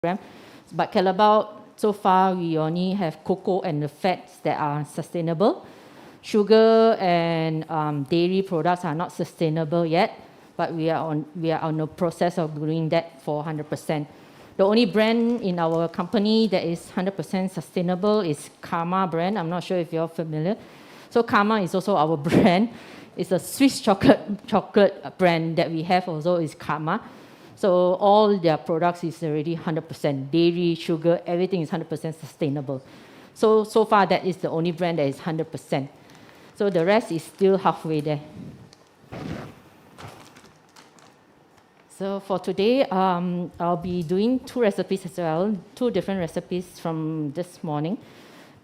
program. But Callebaut, so far, we only have cocoa and the fats that are sustainable. Sugar and dairy products are not sustainable yet, but we are on the process of doing that for 100%. The only brand in our company that is 100% sustainable is Karma brand. I'm not sure if you're familiar. So Karma is also our brand. It's a Swiss chocolate brand that we have also is Karma. So all their products is already 100%. Dairy, sugar, everything is 100% sustainable. So far that is the only brand that is 100%. So the rest is still halfway there. So for today, I'll be doing 2 recipes as well, 2 different recipes from this morning.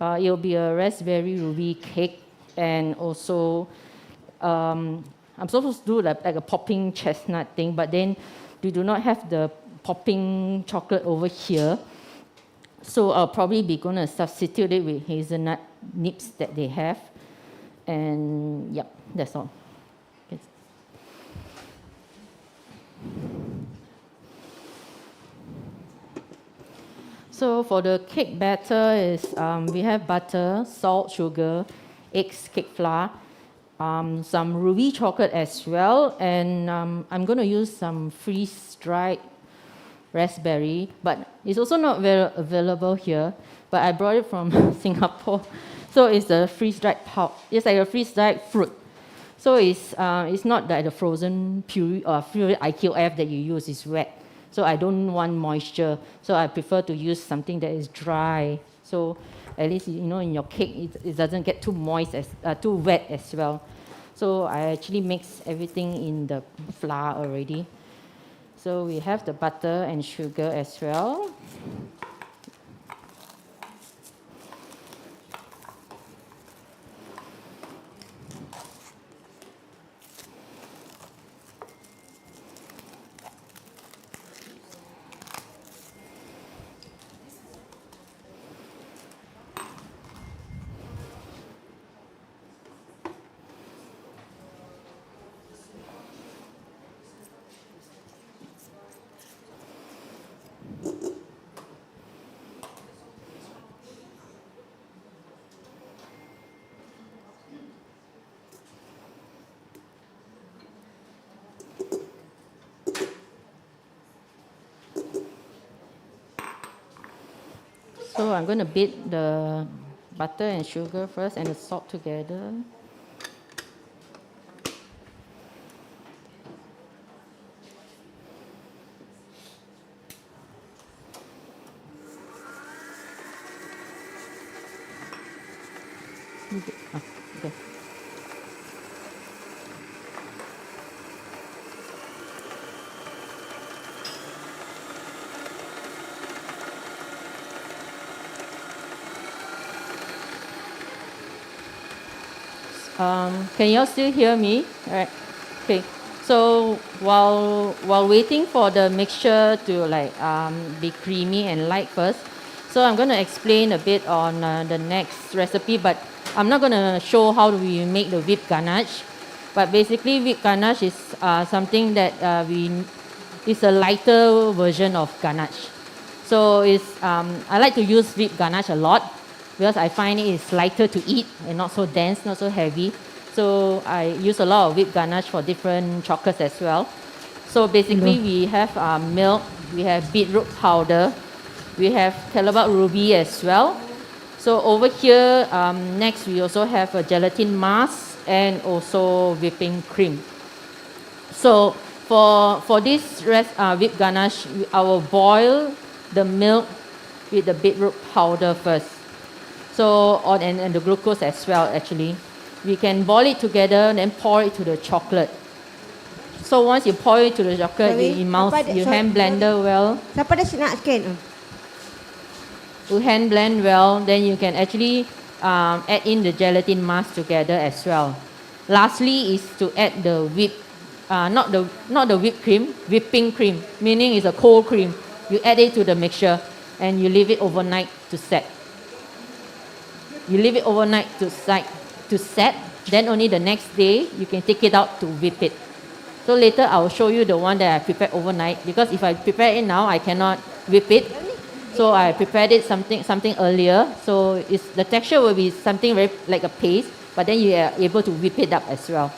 It'll be a raspberry ruby cake, and also I'm supposed to do like a popping chestnut thing, but then we do not have the popping chocolate over here. So I'll probably be going to substitute it with hazelnut nibs that they have. And yep, that's all. Okay. So for the cake batter is we have butter, salt, sugar, eggs, cake flour, some ruby chocolate as well, and I'm going to use some freeze-dried raspberry, but it's also not very available here, but I brought it from Singapore. So it's a freeze-dried pulp. It's like a freeze-dried fruit. So it's not like the frozen puree or pure IQF that you use is wet. So I don't want moisture. So I prefer to use something that is dry. So at least in your cake it doesn't get too moist too wet as well. So I actually mix everything in the flour already. So we have the butter and sugar as well. So I'm going to beat the butter and sugar first and the salt together. Okay. Can you all still hear me? All right. Okay. So while waiting for the mixture to be creamy and light first, so I'm going to explain a bit on the next recipe, but I'm not going to show how we make the whipped ganache. But basically, whipped ganache is something that it's a lighter version of ganache. So I like to use whipped ganache a lot, because I find it is lighter to eat and not so dense, not so heavy. So I use a lot of whipped ganache for different chocolates as well. So basically we have milk, we have beetroot powder, we have Callebaut ruby as well. So over here, next we also have a gelatin mass and also whipping cream. So for this whipped ganache, I will boil the milk with the beetroot powder first. So, and the glucose as well, actually. We can boil it together, then pour it to the chocolate. So once you pour it to the chocolate, you hand blender well. You hand blend well, then you can actually add in the gelatin mass together as well. Lastly is to add the not the whipped cream, whipping cream, meaning it's a cold cream. You add it to the mixture and you leave it overnight to set. You leave it overnight to set, then only the next day you can take it out to whip it. So later I will show you the one that I prepared overnight, because if I prepare it now, I cannot whip it. So I prepared it something earlier. So the texture will be something very like a paste, but then you are able to whip it up as well.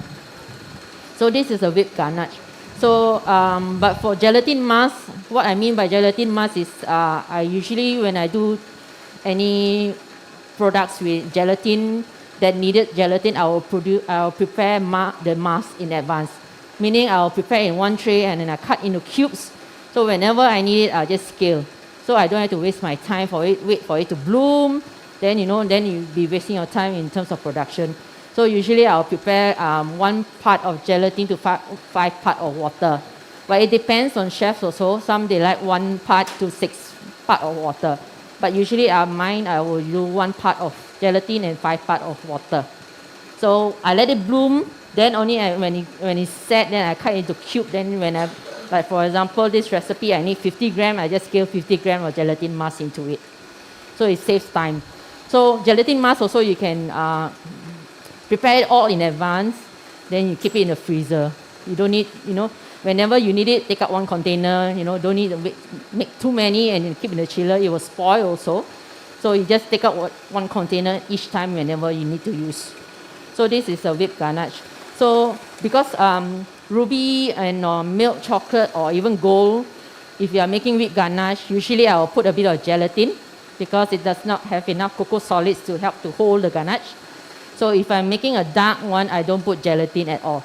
So this is a whipped ganache. So, but for gelatin mask, what I mean by gelatin mask is I usually when I do any products with gelatin that needed gelatin, I'll prepare the mask in advance. Meaning I'll prepare in one tray and then I cut into cubes. So whenever I need it, I'll just scale. So I don't have to waste my time for it, wait for it to bloom. Then then you'll be wasting your time in terms of production. So usually I'll prepare 1 part of gelatin to 5 part of water. But it depends on chefs also. Some they like 1 part to 6 part of water. But usually mine I will do 1 part of gelatin and 5 part of water. So I let it bloom. Then only when it's set, then I cut into cube. Then when like for example, this recipe I need 50 gram, I just scale 50 gram of gelatin mass into it. So it saves time. So gelatin mass also you can prepare it all in advance. Then you keep it in the freezer. You don't need, whenever you need it, take out 1 container. Don't need to make too many and keep in the chiller. It will spoil also. So you just take out 1 container each time whenever you need to use. So this is a whipped ganache. So because ruby and milk chocolate or even gold, if you are making whipped ganache, usually I will put a bit of gelatin because it does not have enough cocoa solids to help to hold the ganache. So if I'm making a dark one, I don't put gelatin at all.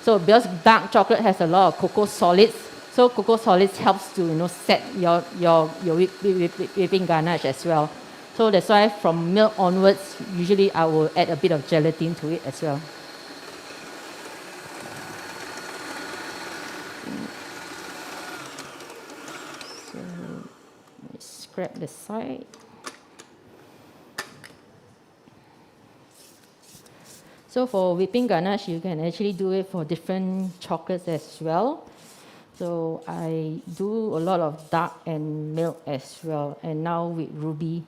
So because dark chocolate has a lot of cocoa solids, so cocoa solids helps to set your whipping ganache as well. So that's why from milk onwards, usually I will add a bit of gelatin to it as well. So let's scrape the side. So for whipping ganache, you can actually do it for different chocolates as well. So I do a lot of dark and milk as well, and now with ruby.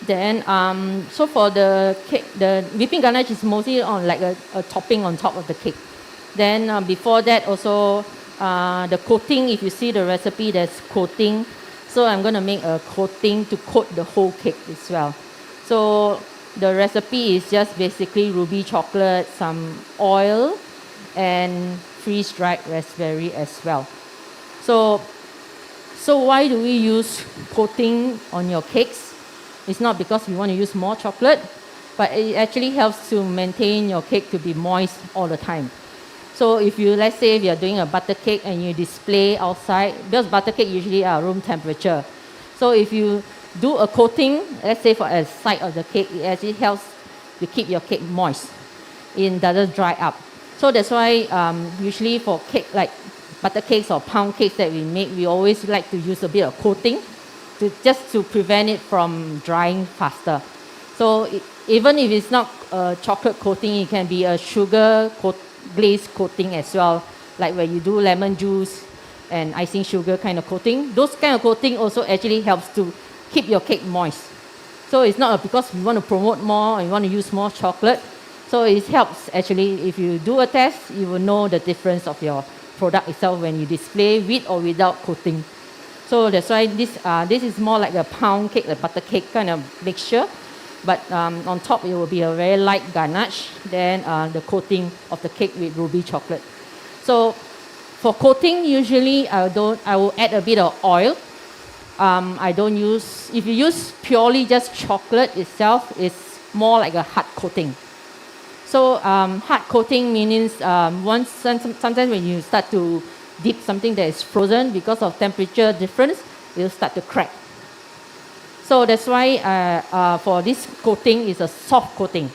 Then, so for the cake, the whipping ganache is mostly on like a topping on top of the cake. Then before that also, the coating, if you see the recipe, there's coating. So I'm going to make a coating to coat the whole cake as well. So the recipe is just basically ruby chocolate, some oil, and freeze-dried raspberry as well. So why do we use coating on your cakes? It's not because we want to use more chocolate, but it actually helps to maintain your cake to be moist all the time. So let's say if you're doing a butter cake and you display outside, because butter cake usually are room temperature. So if you do a coating, let's say for a side of the cake, it actually helps to keep your cake moist. It doesn't dry up. So that's why usually for cake like butter cakes or pound cakes that we make, we always like to use a bit of coating just to prevent it from drying faster. So even if it's not a chocolate coating, it can be a sugar glaze coating as well, like where you do lemon juice and icing sugar kind of coating. Those kind of coating also actually helps to keep your cake moist. So it's not because we want to promote more and we want to use more chocolate. So it helps actually, if you do a test, you will know the difference of your product itself when you display with or without coating. So that's why this is more like a pound cake, a butter cake kind of mixture. But on top it will be a very light ganache, then the coating of the cake with ruby chocolate. So for coating, usually I will add a bit of oil. If you use purely just chocolate itself, it's more like a hard coating. So hard coating means sometimes when you start to dip something that is frozen, because of temperature difference, it will start to crack. So that's why for this coating is a soft coating.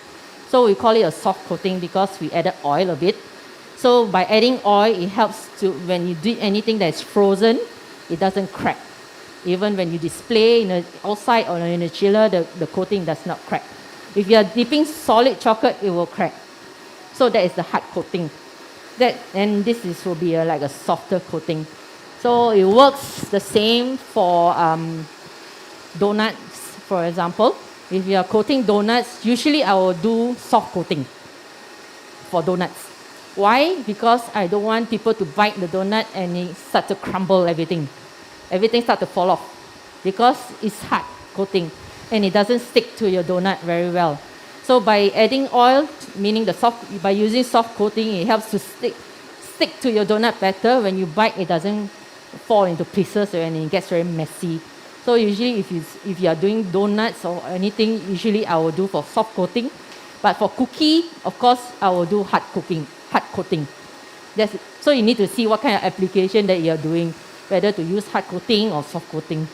So we call it a soft coating because we added oil a bit. So by adding oil, it helps to, when you do anything that is frozen, it doesn't crack. Even when you display outside or in a chiller, the coating does not crack. If you are dipping solid chocolate, it will crack. So that is the hard coating. And this will be like a softer coating. So it works the same for donuts, for example, if you are coating donuts, usually I will do soft coating for donuts. Why? Because I don't want people to bite the donut and it start to crumble everything. Everything start to fall off because it's hard coating and it doesn't stick to your donut very well. So by adding oil, meaning by using soft coating, it helps to stick to your donut better. When you bite, it doesn't fall into pieces and it gets very messy. So usually if you are doing donuts or anything, usually I will do for soft coating. But for cookie, of course, I will do hard coating. So you need to see what kind of application that you are doing, whether to use hard coating or soft coating.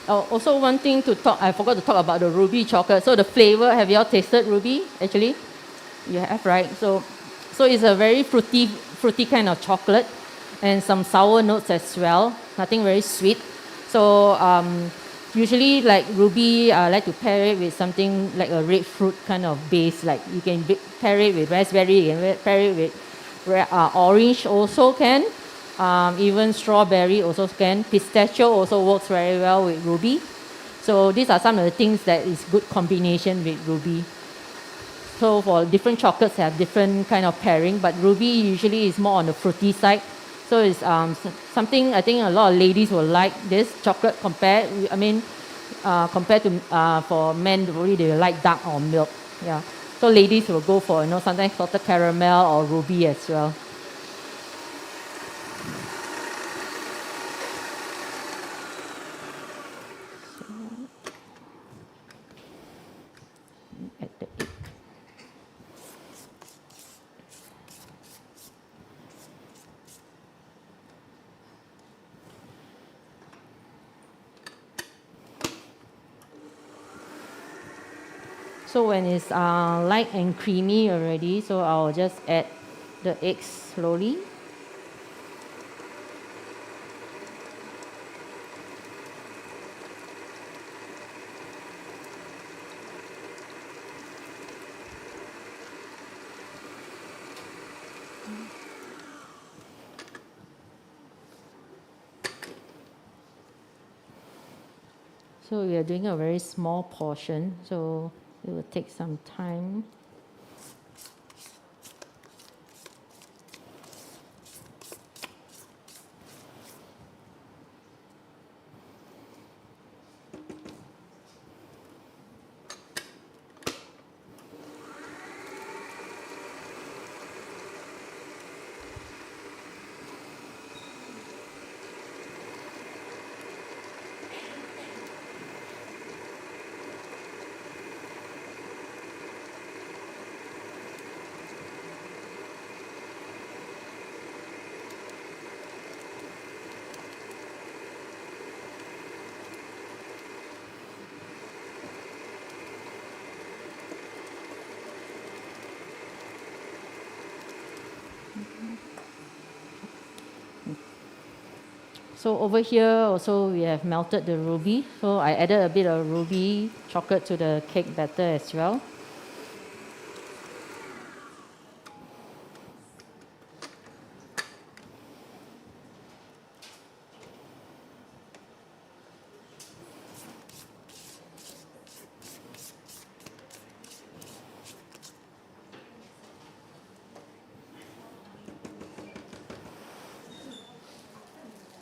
Oh, also one thing to talk, I forgot to talk about the ruby chocolate. So the flavor, have you all tasted ruby actually? You have, right? So it's a very fruity kind of chocolate and some sour notes as well. Nothing very sweet. So usually like ruby, I like to pair it with something like a red fruit kind of base. Like you can pair it with raspberry, you can pair it with orange also can. Even strawberry also can. Pistachio also works very well with ruby. So these are some of the things that is good combination with ruby. So for different chocolates have different kind of pairing, but ruby usually is more on the fruity side. So it's something I think a lot of ladies will like this chocolate compared. I mean, compared to for men, really they like dark or milk. Yeah. So ladies will go for sometimes salted caramel or ruby as well. Add the egg. So when it's light and creamy already, so I'll just add the eggs slowly. So we are doing a very small portion, so it will take some time. So over here also we have melted the ruby. So I added a bit of ruby chocolate to the cake batter as well.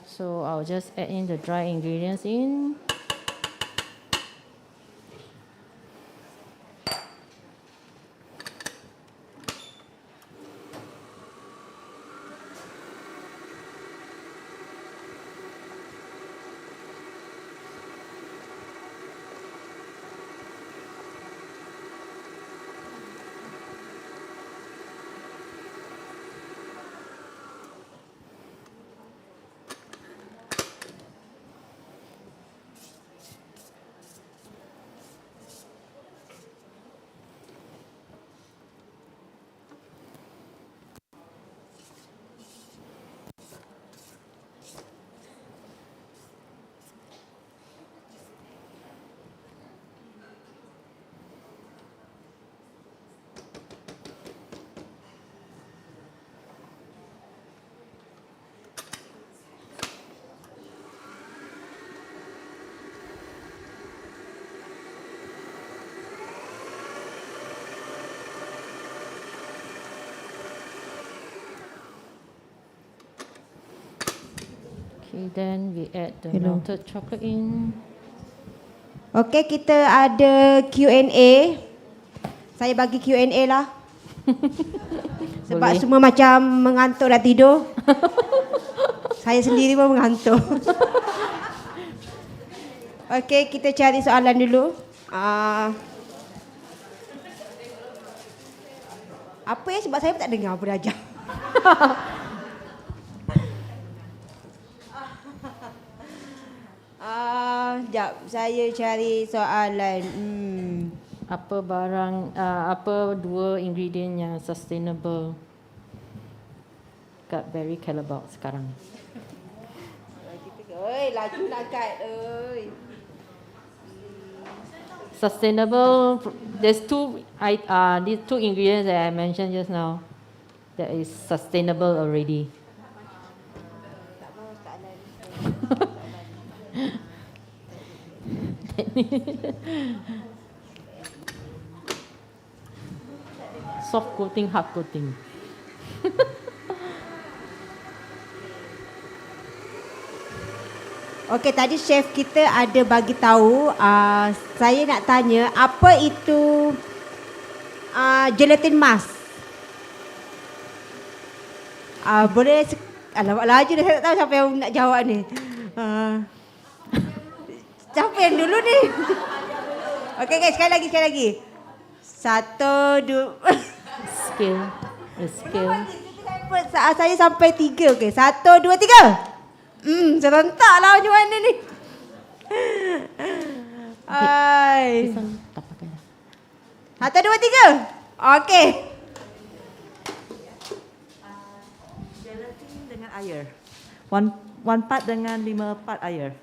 So I'll just add in the dry ingredients in. Okay, then we add the melted chocolate in. Okay, kita ada Q&A. Saya bagi Q&A lah. Sebab Boleh. semua macam mengantuk dah tidur. Saya sendiri pun mengantuk. Okay, kita cari soalan dulu. Apa ya, sebab saya pun tak dengar apa dah ajar. Sekejap, saya cari soalan. Apa barang, apa 2 ingredient yang sustainable kat berry Callebaut sekarang? Oi, laju nak kat. Sustainable, there's these 2 ingredients that I mentioned just now that is sustainable already. Soft coating, hard coating. Okey, tadi chef kita ada bagi tahu, saya nak tanya apa itu gelatin mask. Boleh alamak laju dah, saya tak tahu siapa yang nak jawab ni. Siapa yang dulu ni? Okey, sekali lagi. 1, 2. Skill. Saya sampai 3. Okey, 1, 2, 3. Serentak lah macam mana ni. Hai. Tak pakai dah. 1, 2, 3. Okey. Gelatin dengan air. One part dengan 5 part air.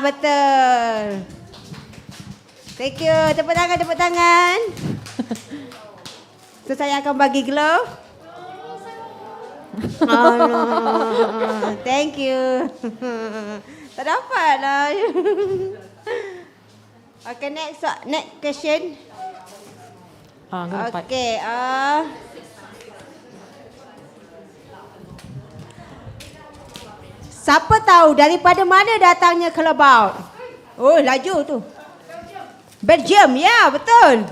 Betul. Thank you. Tepuk tangan. So saya akan bagi glove. Thank you. Tak dapat lah. Okay, next question. Okay. Siapa tahu daripada mana datangnya Callebaut? Oh, laju tu. Belgium, ya, betul.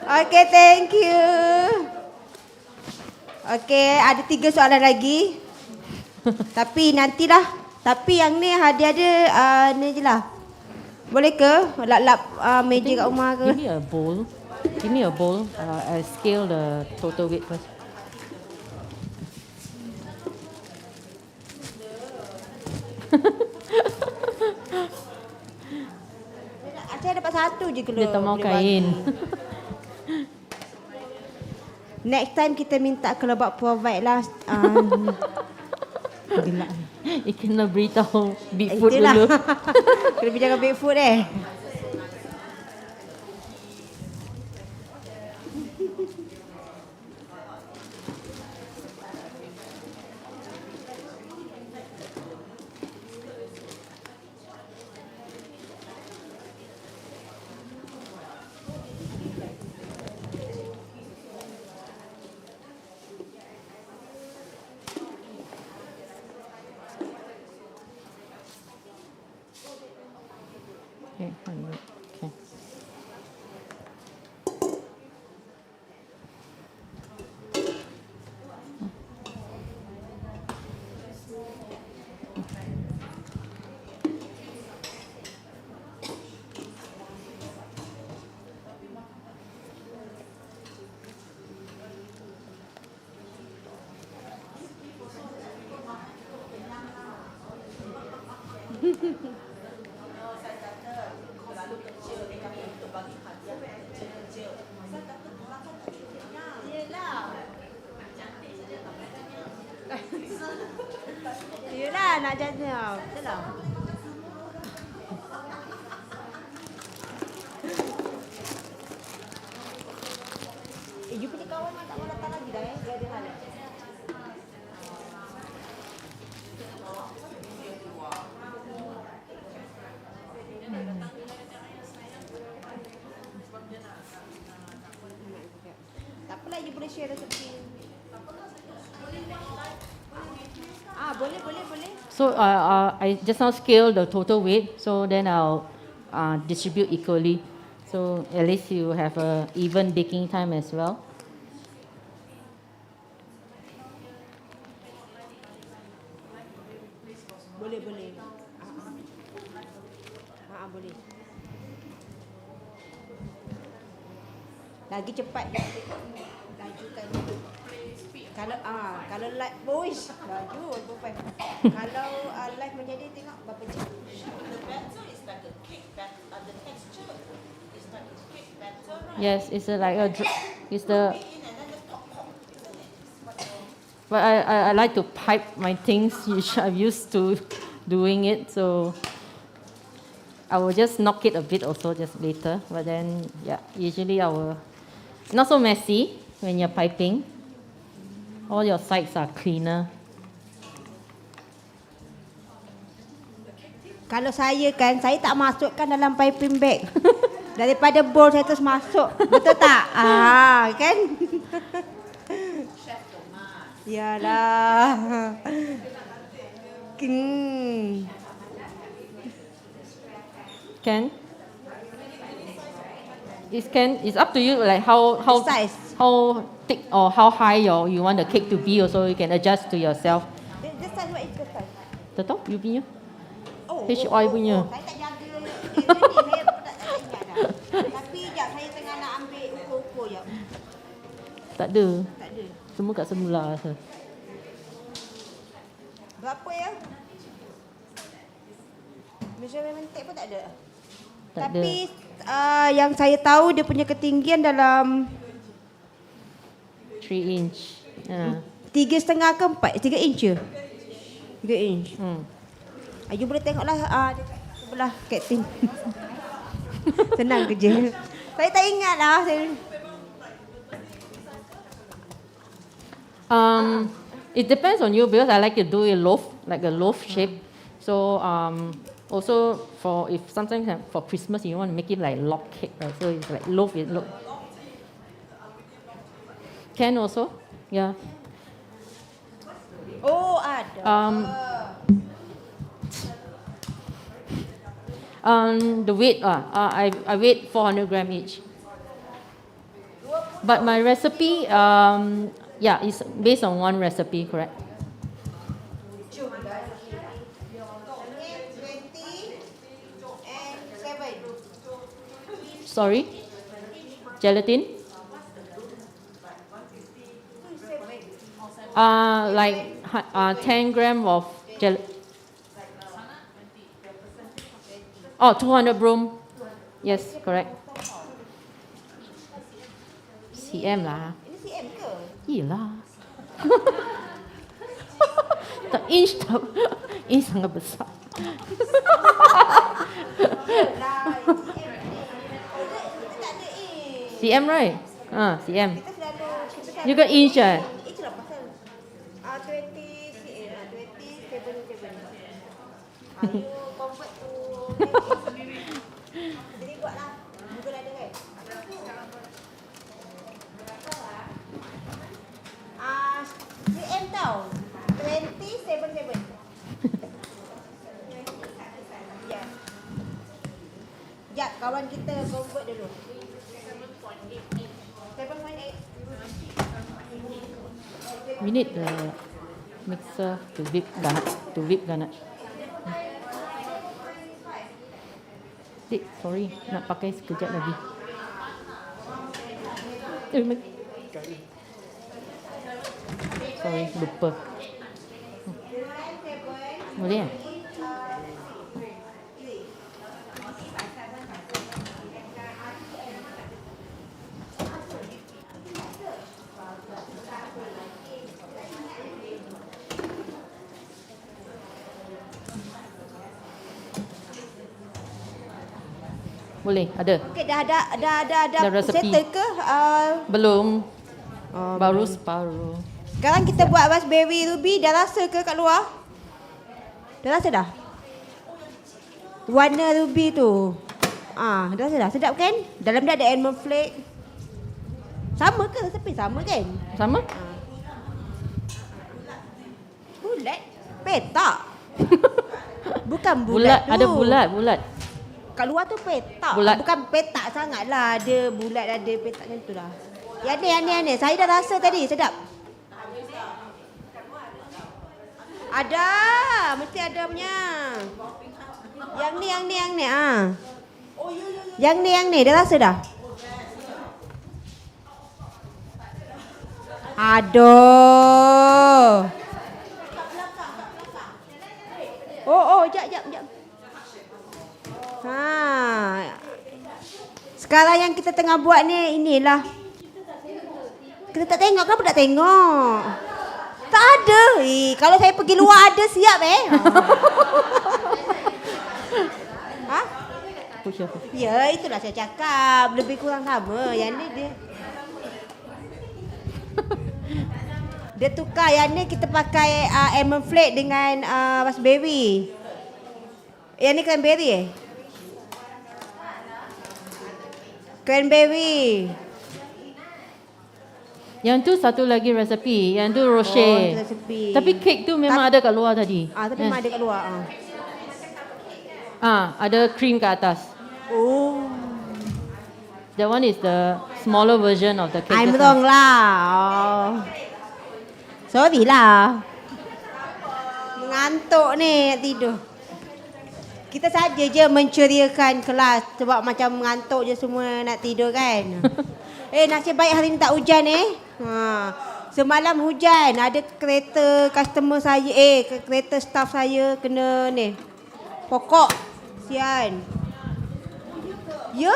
Okay, thank you. Okay, ada 3 soalan lagi. Tapi nantilah. Tapi yang ni hadiah dia ni je lah. Boleh ke? Lap-lap meja kat rumah ke? Give me a bowl. I scale the total weight first. Saya dapat 1 je kalau. Dia tak mau kain. Next time kita minta Callebaut provide lah. Gelak ni. Kena beritahu Bigfoot dulu. Kena bincang dengan Bigfoot Okay, 100. Okay. Yelah, nak jaga. Betul lah. You punya kawan tak mau datang lagi dah Dia ada hal. pula you boleh share resepi. Boleh. So I just now scale the total weight, so then I'll distribute equally. So at least you have a even baking time as well. Boleh. Boleh. Lagi cepat lajukan. Kalau live voice laju berapa. Kalau live menjadi tengok berapa jam. The batter is like a cake batter. The texture is like a cake batter, right? Yes, it's like a it's the. In and then the pop, isn't it? It's what the- But I like to pipe my things, which I'm used to doing it, so I will just knock it a bit also just later. But then, yeah, usually I will, not so messy when you're piping. All your sides are cleaner. Kalau saya tak masukkan dalam piping bag. Daripada bowl saya terus masuk. Betul tak? Kan? Yalah. Can? It's up to you, like how Size. how thick or how high you want the cake to be. Also, you can adjust to yourself. The size, what is the size? The top, you punya. HY punya. Saya tak jaga ni, saya tak ingat dah. Tapi sekejap saya tengah nak ambil ukur-ukur je. Tak ada. Tak ada. Semua kat semula rasa. Berapa ya? Measurement tape pun tak ada. Tak Tapi yang saya tahu dia punya ketinggian dalam 3 inch. 3,5 ke 4? 3 inch je? 3 inch. You boleh tengoklah dekat sebelah Captain. Senang kerja. Saya tak ingat lah. It depends on you because I like to do a loaf, like a loaf shape. So also for if sometimes for Christmas you want to make it like log cake, right? So it's like loaf. Can also, yeah. Oh, ada. The weight, I weigh 400 gram each. But my recipe, yeah, is based on one recipe, correct? 20 and 7. Sorry? Gelatin? Like 10 gram of gelatin. Oh, 200 broom. Yes, correct. CM lah. Ini CM ke? Iyalah. Tak inch tak. Inch sangat besar. CM right? CM. Kita selalu You got inch ah? inch lah pasal 20 cm, 27. You convert to jadi buatlah. Google ada kan? CM tau. 2077. Ya. Ya, kawan kita convert dulu. 7.8. We need the mixer to whip ganache. Dik, sorry, nak pakai sekejap lagi. Sorry, lupa. Boleh ya? Boleh, ada. Okey, dah resipi. settle ke? Belum. Baru separuh. Sekarang kita buat raspberry ruby, dah rasa ke kat luar? Dah rasa dah? Warna ruby tu. Dah rasa dah. Sedap kan? Dalam dia ada almond flake. Sama ke resepi sama kan? Sama? Bulat? Petak. Bukan Bulat, bulat tu. ada bulat. Kat luar tu petak. Bulat. Bukan petak sangat lah. Ada bulat, ada petak macam tu lah. Yang ni. Saya dah rasa tadi. Sedap. Ada. Mesti ada punya. Yang ni. Yang ni. Dah rasa dah? Aduh. Oh, jap. Sekarang yang kita tengah buat ni, inilah. Kita tak tengok, kenapa tak tengok? Tak ada. Kalau saya pergi luar ada siap Ha? Ya, itulah saya cakap. Lebih kurang sama. Yang ni dia tukar. Yang ni kita pakai almond flake dengan raspberry. Yang ni cranberry Cranberry. Yang tu satu lagi resepi. Yang tu rocher. Resepi. Tapi kek tu memang ada kat luar tadi. Tapi memang ada kat luar. Ada krim kat atas. Oh. That one is the smaller version of the cake. I'm wrong lah. Sorry lah. Mengantuk ni nak tidur. Kita saja je menceriakan kelas sebab macam mengantuk je semua nak tidur kan. Nasib baik hari ni tak hujan Semalam hujan. Ada kereta customer saya kereta staff saya kena ni. Pokok. Sian. Yo.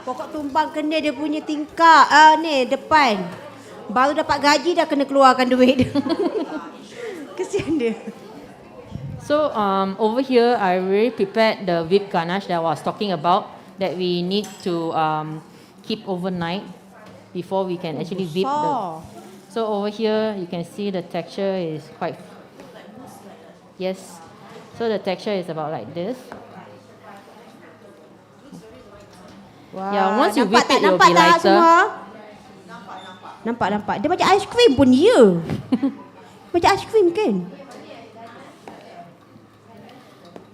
Pokok tumbang kena dia punya tingkap depan. Baru dapat gaji dah kena keluarkan duit. Kesian dia. So over here, I already prepared the whipped ganache that I was talking about that we need to keep overnight before we can actually whip the. So over here, you can see the texture is quite. Yes. So the texture is about like this. Wah, Yeah, once you whip it, it will nampak be tak lighter. semua? Nampak. Dia macam ais krim pun ya. Macam ais krim kan?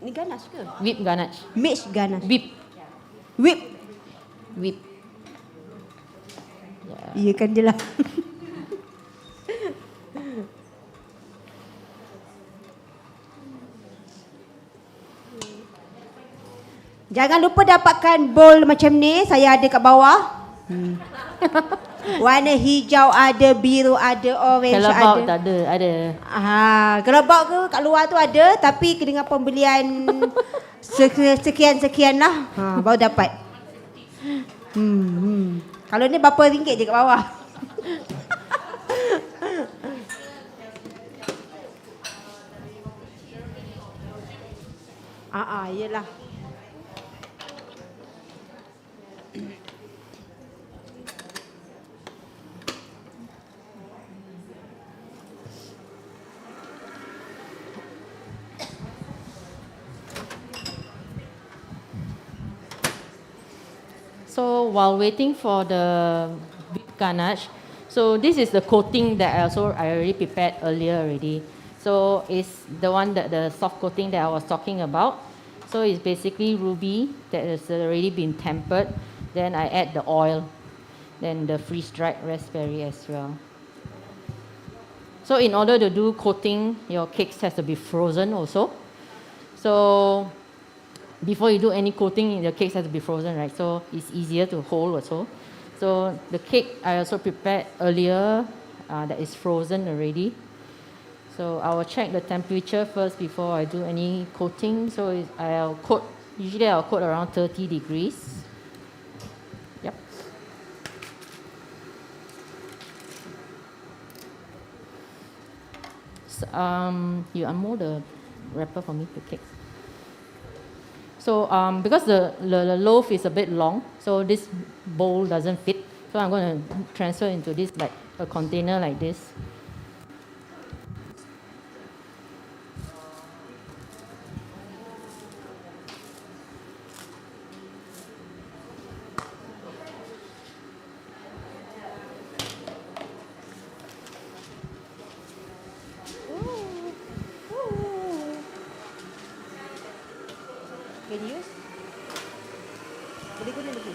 Ni ganache ke? Whipped ganache. Mix ganache. Whip. Whip. Ya kan je lah. Jangan lupa dapatkan bowl macam ni. Saya ada kat bawah. Warna hijau ada, biru ada, orange Callebaut ada. tak ada. Callebaut ke kat luar tu ada. Tapi dengan pembelian sekian-sekian lah. Baru dapat. Kalau ni berapa ringgit je kat bawah. Yelah. So while waiting for the whipped ganache, so this is the coating that I already prepared earlier already. So it's the one that the soft coating that I was talking about. So it's basically ruby that has already been tempered. Then I add the oil, then the freeze-dried raspberry as well. So in order to do coating, your cakes has to be frozen also. So before you do any coating, the cakes has to be frozen, right? So it's easier to hold also. So the cake I also prepared earlier that is frozen already. So I will check the temperature first before I do any coating. So usually I'll coat around 30 degrees. Yep. So, you unmold the wrapper for me, the cake. So because the loaf is a bit long, so this bowl doesn't fit. So I'm going to transfer into this like a container like this. lagi.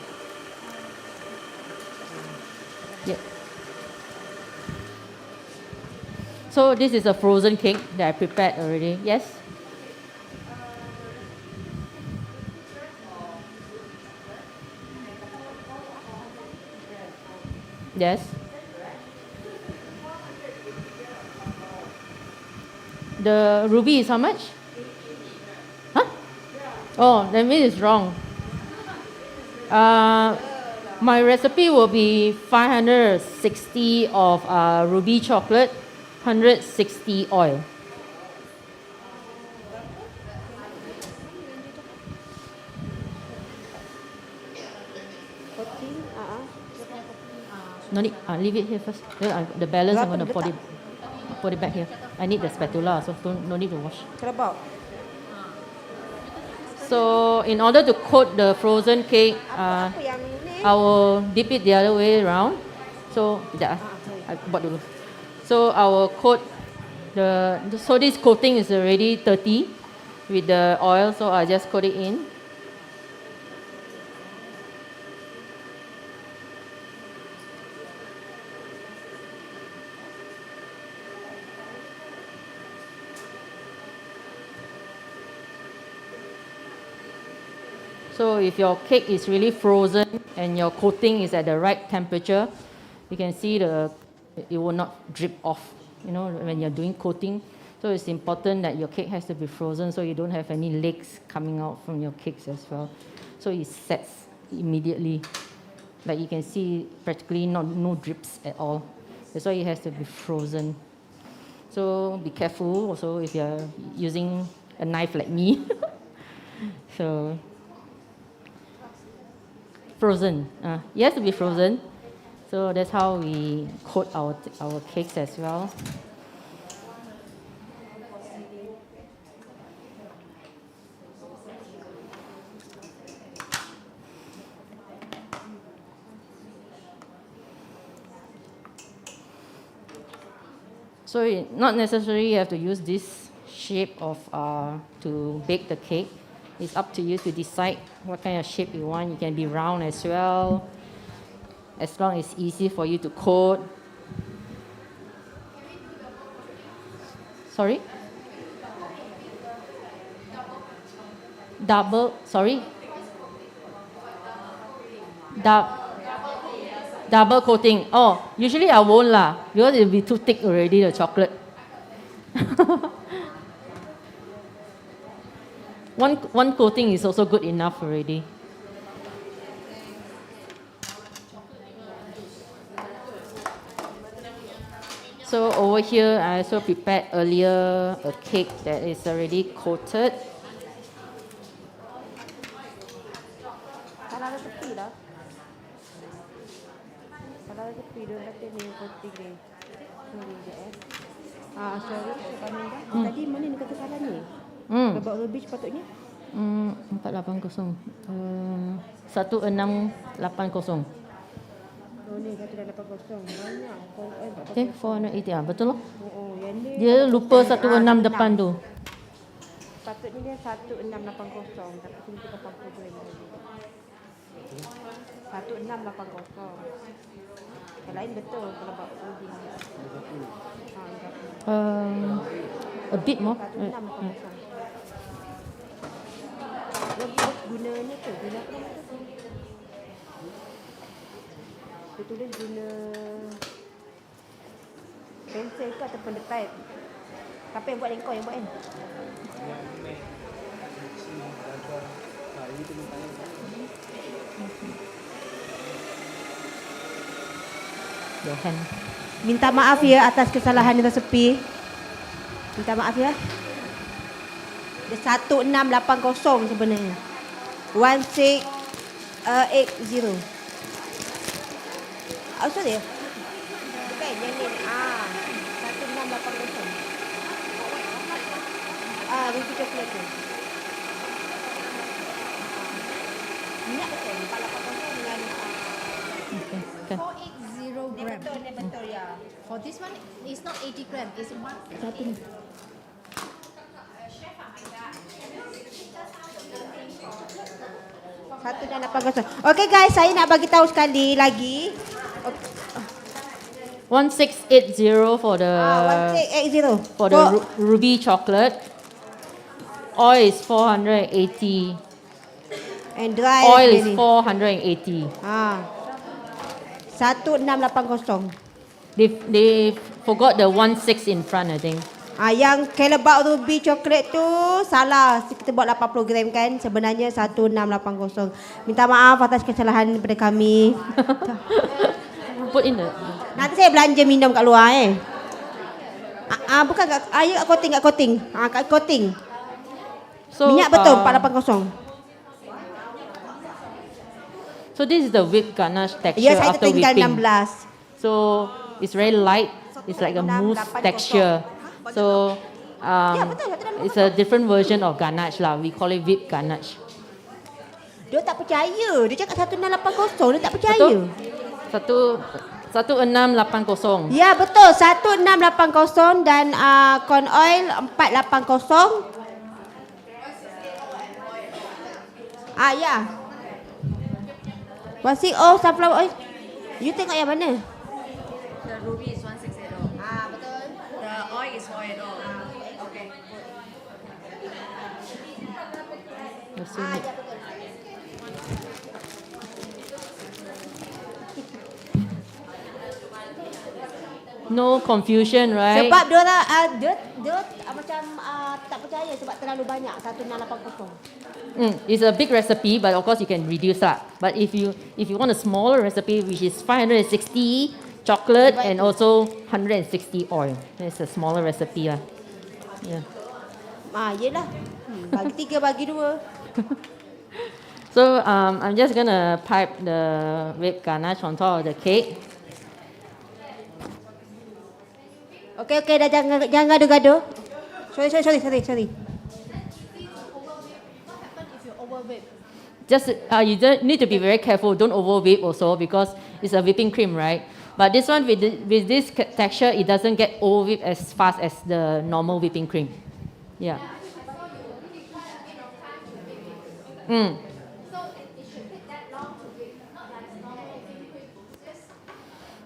Yeah. So this is a frozen cake that I prepared already. Yes? Yes. The ruby is how much? Huh? Oh, that means it's wrong. My recipe will be 560 of ruby chocolate, 160 oil. Coating, No need. Leave it here first. Then the balance I'm Berapa going to letak? put it back here. I need the spatula, so no need to wash. Callebaut. So in order to coat the frozen cake, Apa yang ni? I will dip it the other way around. So sekejap sorry. I buat dulu. So I will coat so this coating is already 30 with the oil, so I just coat it in. So if your cake is really frozen and your coating is at the right temperature, you can see it will not drip off, when you're doing coating. So it's important that your cake has to be frozen so you don't have any legs coming out from your cakes as well. So it sets immediately. Like you can see practically no drips at all. That's why it has to be frozen. So be careful also if you're using a knife like me. So frozen. It has to be frozen. So that's how we coat our cakes as well. So not necessarily you have to use this shape of to bake the cake. It's up to you to decide what kind of shape you want. You can be round as well, as long as it's easy for you to coat. Sorry? Sorry? Double coating. Oh, usually I won't lah, because it'll be too thick already, the chocolate. One coating is also good enough already. So over here, I also prepared earlier a cake that is already coated. Salah ada tepi lah. Salah ada tepi dia kata ni coating ni. Sorry sekejap sorry. Tadi mana ni kata salah ni? Callebaut ruby sepatutnya? 480. 1680. Oh ni 180. Banyak. Okay, 480. Betul loh. Yang ni. Dia lupa 16 depan tu. Patutnya dia 1680 tapi sini kita 82 lagi. 1680. Yang lain betul kalau buat ruby. A bit more. 1680. Gunanya tu, guna apa nama tu? Dia tulis guna pensel ke ataupun the type. Siapa yang buat engkau yang buat kan? Your hand. Minta maaf ya atas kesalahan resepi. Minta maaf ya. Dia 1680 sebenarnya. 1680. Oh, sorry. Bukan yang ni. 1680. Ruby coklat tu. Minyak betul. 480 dengan Okay, kan. 480 gram. dia betul ya. For this one, it's not 80 gram. It's 150. Satu ni. 1680. Okay guys, saya nak bagi tahu sekali lagi. 1680 for the 1680. ruby chocolate. Oil is 480. And dry Oil is jelly. 480. 1680. They forgot the 16 in front, I think. Yang Callebaut ruby coklat tu salah. Kita buat 80 gram kan. Sebenarnya 1680. Minta maaf atas kesalahan daripada kami. Put in the. Nanti saya belanja minum kat luar bukan kat coating. Kat coating. So, Minyak betul 480. So this is the whipped ganache texture Ya, saya after tinggal whipping. 16. So it's very light. It's like a mousse 1680. texture. So Ya, betul, 1680. it's a different version of ganache lah. We call it whipped ganache. Dia tak percaya. Dia cakap 1680. Dia tak percaya. Betul. 1680. Ya, betul. 1680 dan corn oil 480. Ya. Sunflower oil. You tengok yang mana? The ruby is 160. Betul. The oil is 480. Okay. Let's see. No confusion, right? Sebab dia macam tak percaya sebab terlalu banyak 1680. It's a big recipe, but of course you can reduce that. But if you want a smaller recipe, which is 560 chocolate and also 160 oil, it's a smaller recipe lah. Yeah. Yelah. Bagi 3 bagi 2. So I'm just gonna pipe the whipped ganache on top of the cake. Okey, dah jangan gaduh-gaduh. Sorry. What happen if you over whip? Just you need to be very careful. Don't over whip also because it's a whipping cream, right? But this one with this texture, it doesn't get over whipped as fast as the normal whipping cream. Yeah.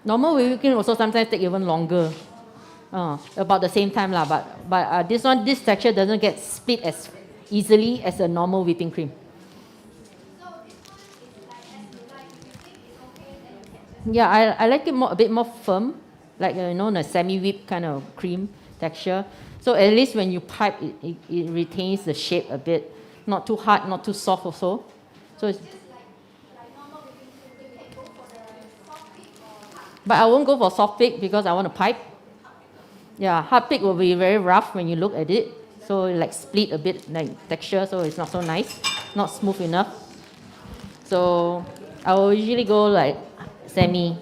Normal whipping cream also sometimes take even longer. About the same time lah, but this texture doesn't get split as easily as a normal whipping cream. Yeah, I like it a bit more firm, like the semi-whipped kind of cream texture. So at least when you pipe, it retains the shape a bit, not too hard, not too soft also. So but I won't go for soft pick because I want to pipe. Yeah, hard pick will be very rough when you look at it. So it like split a bit like texture, so it's not so nice, not smooth enough. So I will usually go like semi.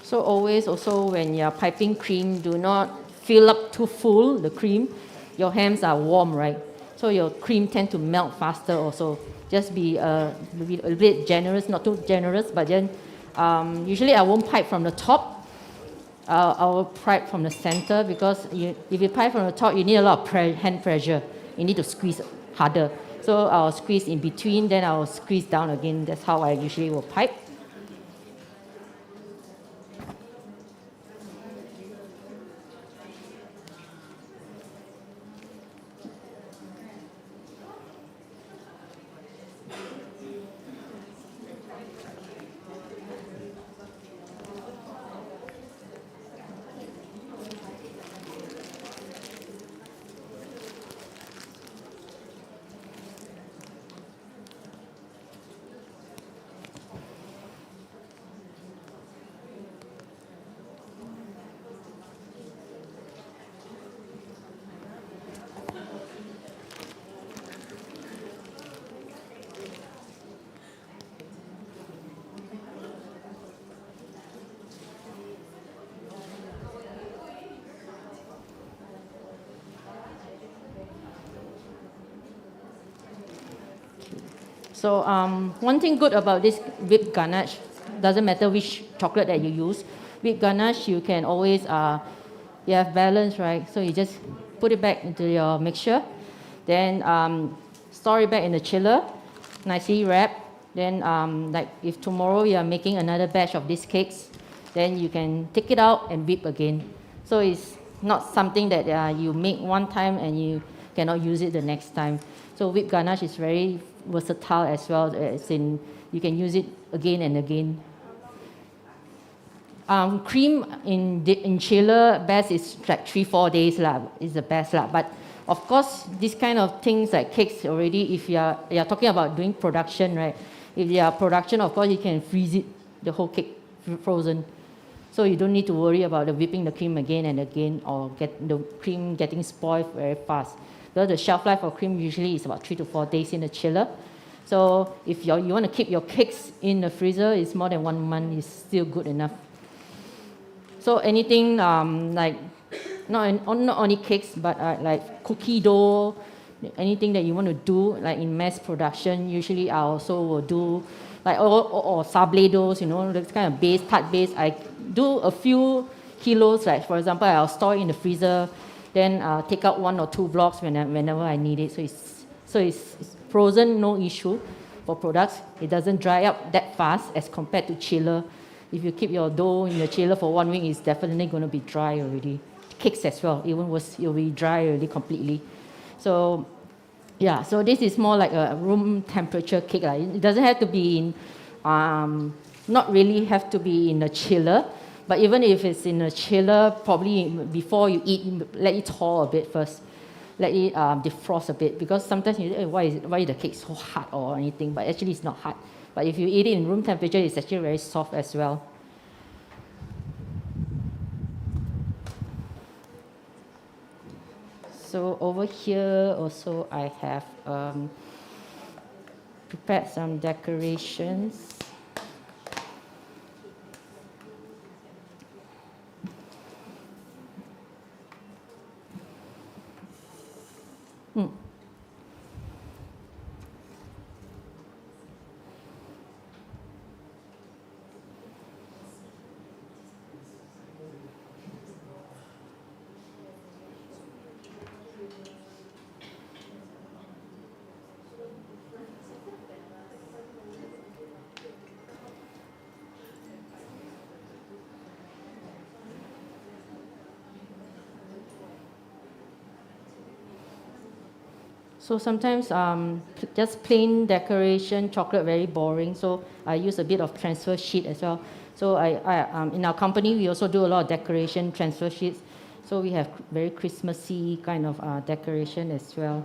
So always also when you're piping cream, do not fill up too full the cream. Your hands are warm, right? So your cream tend to melt faster also. Just be a bit generous, not too generous, but then usually I won't pipe from the top. I will pipe from the center because if you pipe from the top, you need a lot of hand pressure. You need to squeeze harder. So I'll squeeze in between, then I'll squeeze down again. That's how I usually will pipe. So one thing good about this whipped ganache, doesn't matter which chocolate that you use, whipped ganache you can always, you have balance, right? So you just put it back into your mixture, then store it back in the chiller, nicely wrapped. Then like if tomorrow you are making another batch of these cakes, then you can take it out and whip again. So it's not something that you make one time and you cannot use it the next time. So whipped ganache is very versatile as well, as in you can use it again and again. Cream in chiller best is like 3-4 days lah, is the best lah. But of course, these kind of things like cakes already, if you're talking about doing production, right? If you are production, of course you can freeze it, the whole cake frozen. So you don't need to worry about the whipping the cream again and again, or get the cream getting spoiled very fast. Because the shelf life of cream usually is about 3 to 4 days in the chiller. So if you want to keep your cakes in the freezer, it's more than 1 month, is still good enough. So anything like not only cakes, but like cookie dough, anything that you want to do like in mass production, usually I also will do like or sablé doughs, you know, this kind of base, tart base. I do a few kilos, like for example, I'll store it in the freezer, then take out 1 or 2 blocks whenever I need it. So it's frozen, no issue for products. It doesn't dry up that fast as compared to chiller. If you keep your dough in the chiller for 1 week, it's definitely going to be dry already. Cakes as well, even worse, it'll be dry already completely. So yeah, so this is more like a room temperature cake. It doesn't have to be in, not really have to be in a chiller, but even if it's in a chiller, probably before you eat, let it thaw a bit first. Let it defrost a bit, because sometimes you say, why is the cake so hot or anything, but actually it's not hot. But if you eat it in room temperature, it's actually very soft as well. So over here also I have prepared some decorations. So sometimes just plain decoration, chocolate very boring. So I use a bit of transfer sheet as well. So in our company, we also do a lot of decoration transfer sheets. So we have very Christmassy kind of decoration as well.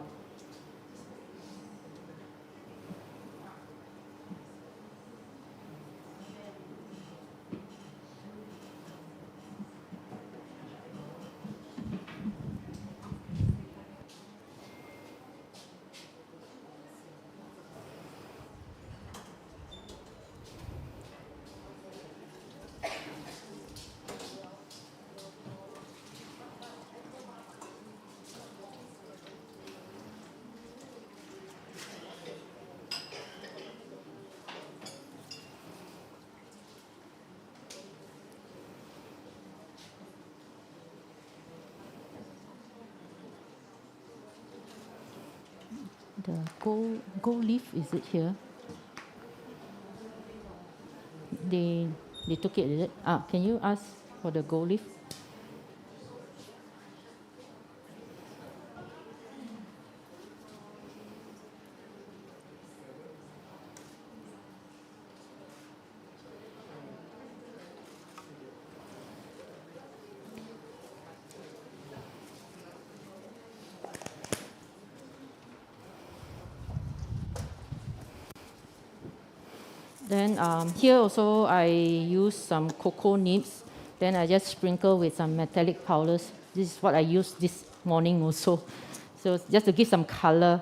The gold leaf, is it here? They took it, is it? Can you ask for the gold leaf? Then here also I use some cocoa nibs. Then I just sprinkle with some metallic powders. This is what I used this morning also. So just to give some color.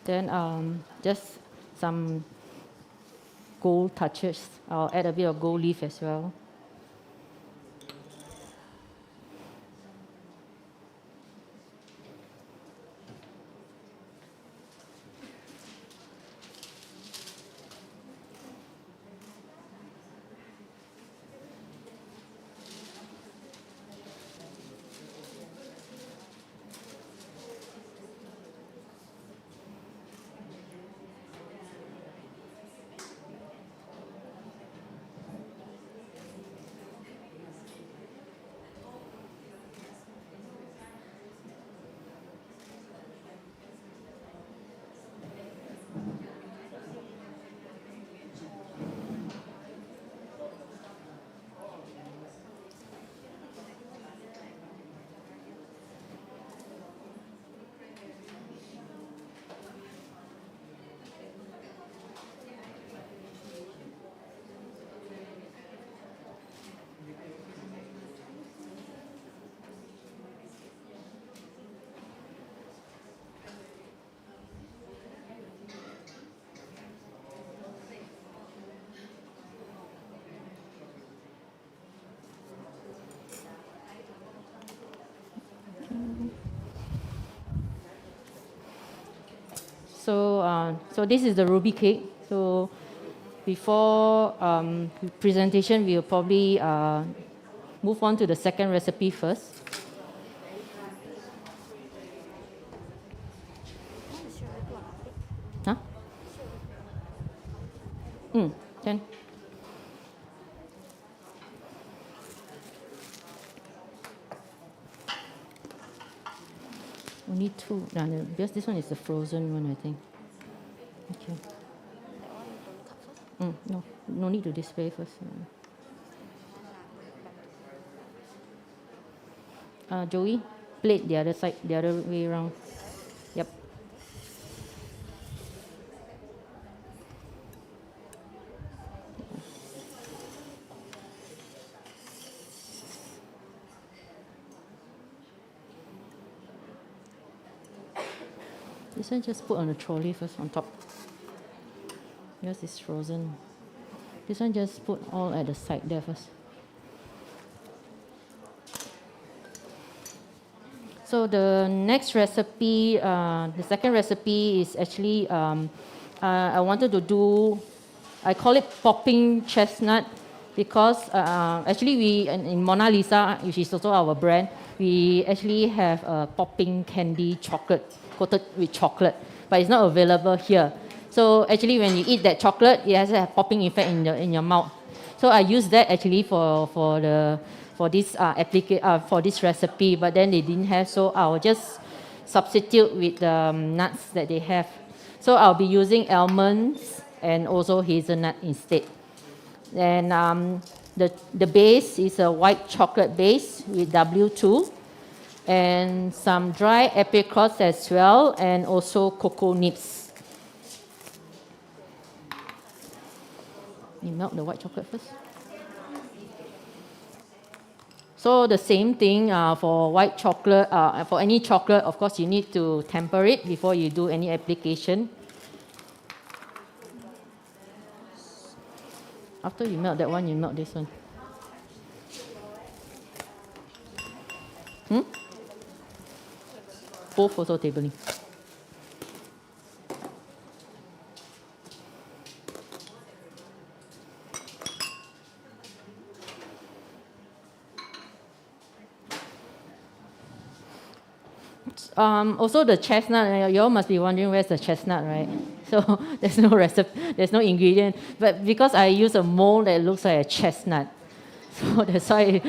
Then just some gold touches. I'll add a bit of gold leaf as well. So this is the ruby cake. So before presentation, we'll probably move on to the second recipe first. Huh? Can. Only two. No, because this one is the frozen one, I think. Okay. No need to display first. Joey, plate the other side, the other way around. Yep. This one just put on the trolley first on top. Yours is frozen. This one just put all at the side there first. So the next recipe, the second recipe is actually, I wanted to do, I call it popping chestnut because actually we, in Mona Lisa, which is also our brand, we actually have a popping candy chocolate, coated with chocolate, but it's not available here. So actually when you eat that chocolate, it has a popping effect in your mouth. So I use that actually for this recipe, but then they didn't have, so I'll just substitute with the nuts that they have. So I'll be using almonds and also hazelnut instead. And the base is a white chocolate base with W2 and some dry apricots as well, and also cocoa nibs. You melt the white chocolate first. So the same thing for white chocolate, for any chocolate, of course you need to temper it before you do any application. After you melt that one, you melt this one. Both also tabling. Also the chestnut, you all must be wondering where's the chestnut, right? So there's no recipe, there's no ingredient. But because I use a mold that looks like a chestnut, so that's why,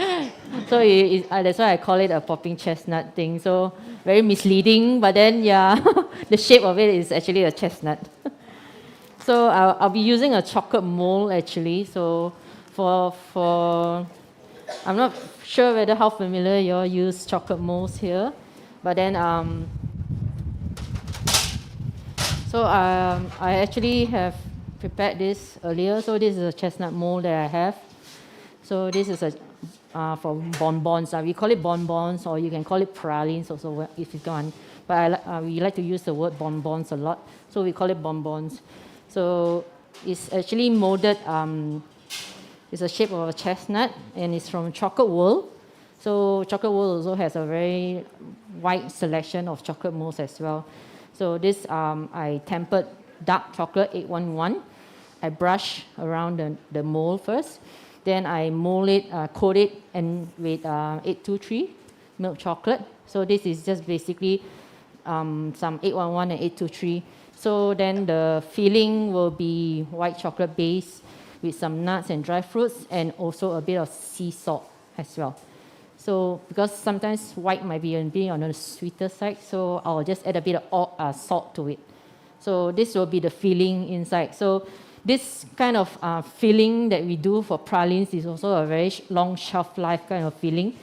that's why I call it a popping chestnut thing. So very misleading, but then yeah, the shape of it is actually a chestnut. So I'll be using a chocolate mold actually. So I'm not sure whether how familiar you all use chocolate molds here. But then, I actually have prepared this earlier. So this is a chestnut mold that I have. So this is for bonbons. We call it bonbons, or you can call it pralines also if you want. but we like to use the word bonbons a lot, so we call it bonbons. So it's actually molded, it's the shape of a chestnut, and it's from chocolate world. So chocolate world also has a very wide selection of chocolate molds as well. So this, I tempered dark chocolate 811. I brush around the mold first. Then I mold it, coat it and with 823 milk chocolate. So this is just basically some 811 and 823. So then the filling will be white chocolate base with some nuts and dry fruits, and also a bit of sea salt as well. So because sometimes white might be on the sweeter side, so I'll just add a bit of salt to it. So this will be the filling inside. So this kind of filling that we do for pralines is also a very long shelf life kind of filling.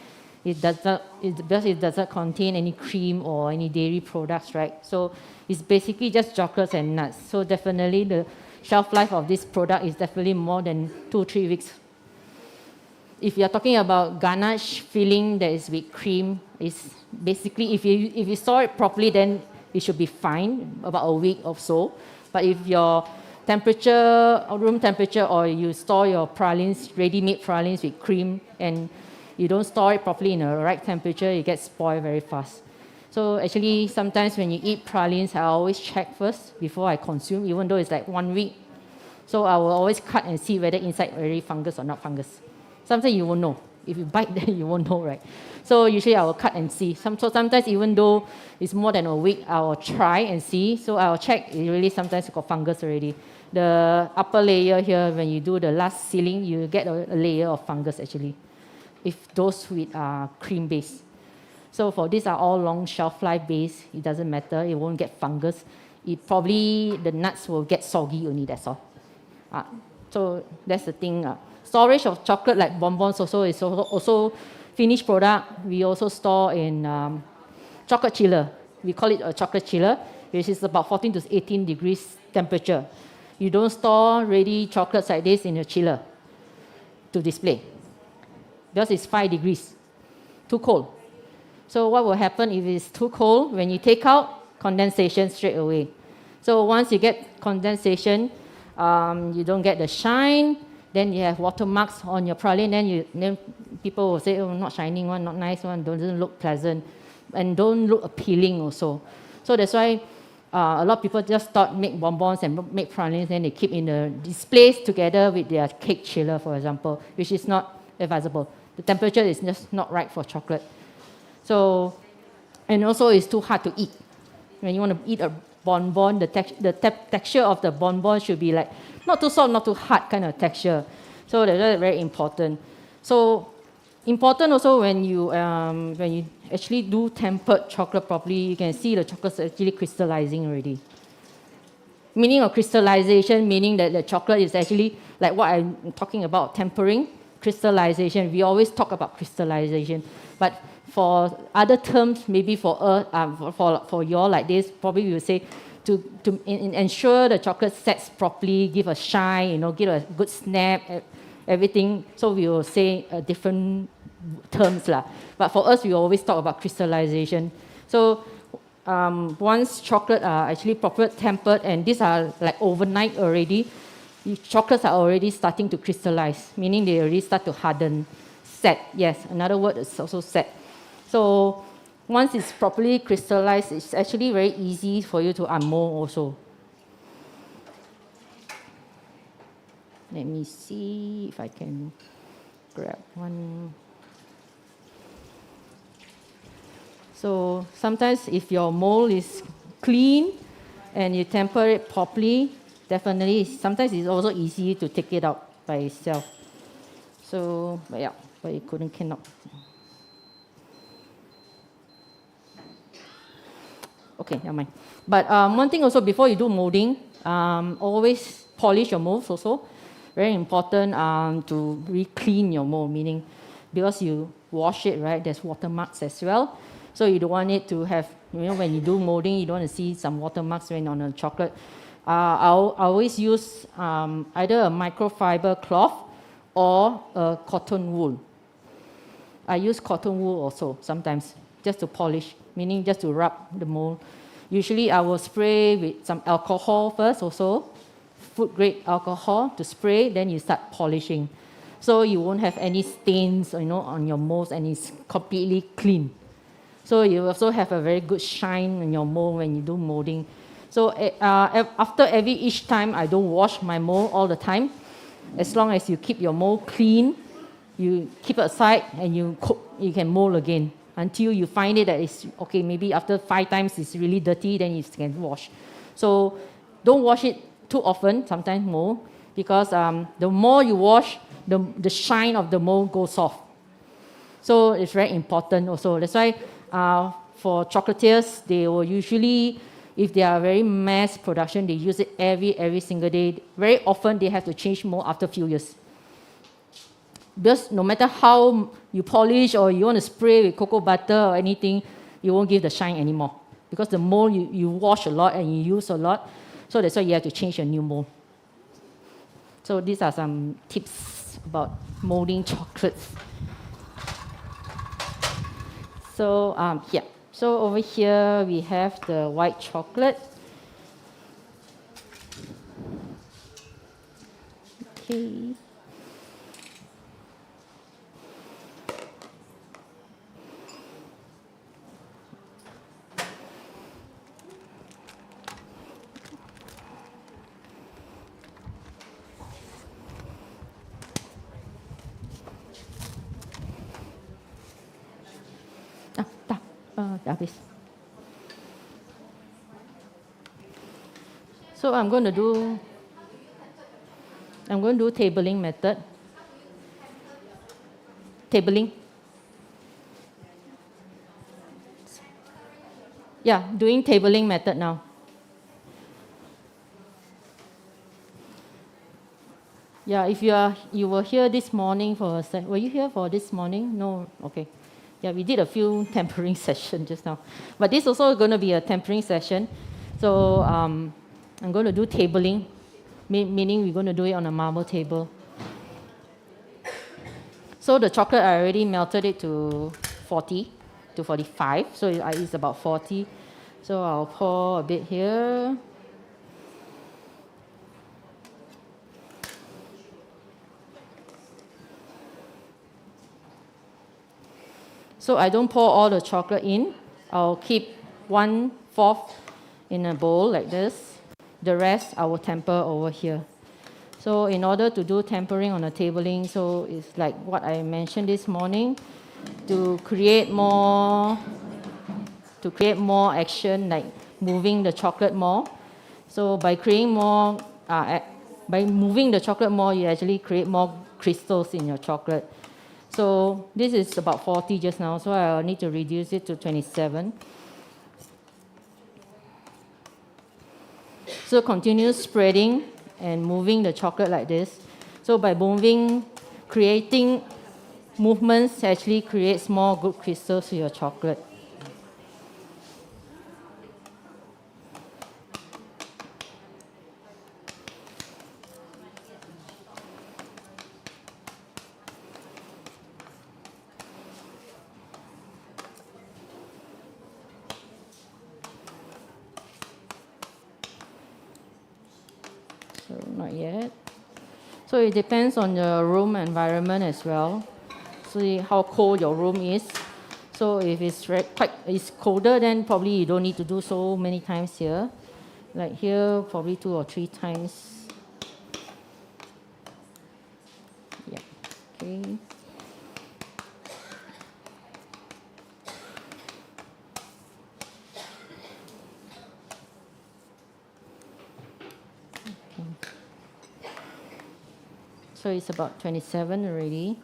Because it doesn't contain any cream or any dairy products, right? So it's basically just chocolates and nuts. So definitely the shelf life of this product is definitely more than 2-3 weeks. If you're talking about ganache filling that is with cream, is basically if you store it properly, then it should be fine, about a week or so. But if your temperature, room temperature, or you store your pralines, ready-made pralines with cream, and you don't store it properly in the right temperature, it gets spoiled very fast. So actually, sometimes when you eat pralines, I always check first before I consume, even though it's like 1 week. So I will always cut and see whether inside already fungus or not fungus. Sometimes you won't know. If you bite, then you won't know, right? So usually I will cut and see. So sometimes even though it's more than a week, I will try and see. So I will check. It really sometimes got fungus already. The upper layer here, when you do the last sealing, you get a layer of fungus actually, if those with cream base. So for these are all long shelf life base, it doesn't matter. It won't get fungus. It probably, the nuts will get soggy only, that's all. So that's the thing. Storage of chocolate like bonbons also is also finished product. We also store in chocolate chiller. We call it a chocolate chiller, which is about 14 to 18 degrees temperature. You don't store ready chocolates like this in a chiller to display, because it's 5 degrees, too cold. So what will happen if it's too cold? When you take out, condensation straight away. So once you get condensation, you don't get the shine, then you have watermarks on your praline, then people will say, oh, not shining one, not nice one, doesn't look pleasant, and don't look appealing also. So that's why a lot of people just start make bonbons and make pralines, and they keep in the displays together with their cake chiller, for example, which is not advisable. The temperature is just not right for chocolate. So, and also it's too hard to eat. When you want to eat a bonbon, the texture of the bonbon should be like not too soft, not too hard kind of texture. So that's very important. So important also when you actually do tempered chocolate properly, you can see the chocolate's actually crystallizing already. Meaning of crystallization, meaning that the chocolate is actually like what I'm talking about, tempering, crystallization. We always talk about crystallization, but for other terms, maybe for you all like this, probably we will say to ensure the chocolate sets properly, give a shine, give a good snap, everything. So we will say different terms lah. But for us, we always talk about crystallization. So once chocolate are actually properly tempered, and these are like overnight already, chocolates are already starting to crystallize, meaning they already start to harden. Set, yes, another word is also set. So once it's properly crystallized, it's actually very easy for you to unmold also. Let me see if I can grab one. So sometimes if your mold is clean and you temper it properly, definitely, sometimes it's also easy to take it out by itself. So, but yeah, but it cannot. Okay, never mind. But one thing also, before you do molding, always polish your molds also. Very important to re-clean your mold, meaning because you wash it, right, there's watermarks as well. So you don't want it to have, when you do molding, you don't want to see some watermarks when on a chocolate. I always use either a microfiber cloth or a cotton wool. I use cotton wool also sometimes, just to polish. meaning just to rub the mold. Usually I will spray with some alcohol first also, food grade alcohol to spray, then you start polishing. So you won't have any stains, on your molds, and it's completely clean. So you also have a very good shine in your mold when you do molding. So after each time, I don't wash my mold all the time. As long as you keep your mold clean, you keep it aside and you can mold again until you find it that it's okay. Maybe after 5 times it's really dirty, then you can wash. So don't wash it too often, sometimes mold, because the more you wash, the shine of the mold goes off. So it's very important also. That's why for chocolatiers, they will usually, if they are very mass production, they use it every single day. Very often they have to change mold after a few years. Because no matter how you polish or you want to spray with cocoa butter or anything, you won't give the shine anymore. Because the mold, you wash a lot and you use a lot. So that's why you have to change a new mold. So these are some tips about molding chocolates. So yeah. So over here we have the white chocolate. Okay. Dah habis. So I'm going to do tabling method. Tabling. Yeah, doing tabling method now. Yeah, if you were here this morning were you here for this morning? No, okay. Yeah, we did a few tempering sessions just now. But this is also going to be a tempering session. So I'm going to do tabling, meaning we're going to do it on a marble table. So the chocolate, I already melted it to 40 to 45. So it's about 40. So I'll pour a bit here. So I don't pour all the chocolate in. I'll keep 1/4 in a bowl like this. The rest I will temper over here. So in order to do tempering on a tabling, so it's like what I mentioned this morning, to create more action, like moving the chocolate more. So by moving the chocolate more, you actually create more crystals in your chocolate. So this is about 40 just now, so I'll need to reduce it to 27. So continue spreading and moving the chocolate like this. So by creating movements actually creates more good crystals to your chocolate. So not yet. So it depends on the room environment as well. See how cold your room is. So if it's colder, then probably you don't need to do so many times here. Like here, probably 2 or 3 times. Yeah. Okay. So it's about 27 already.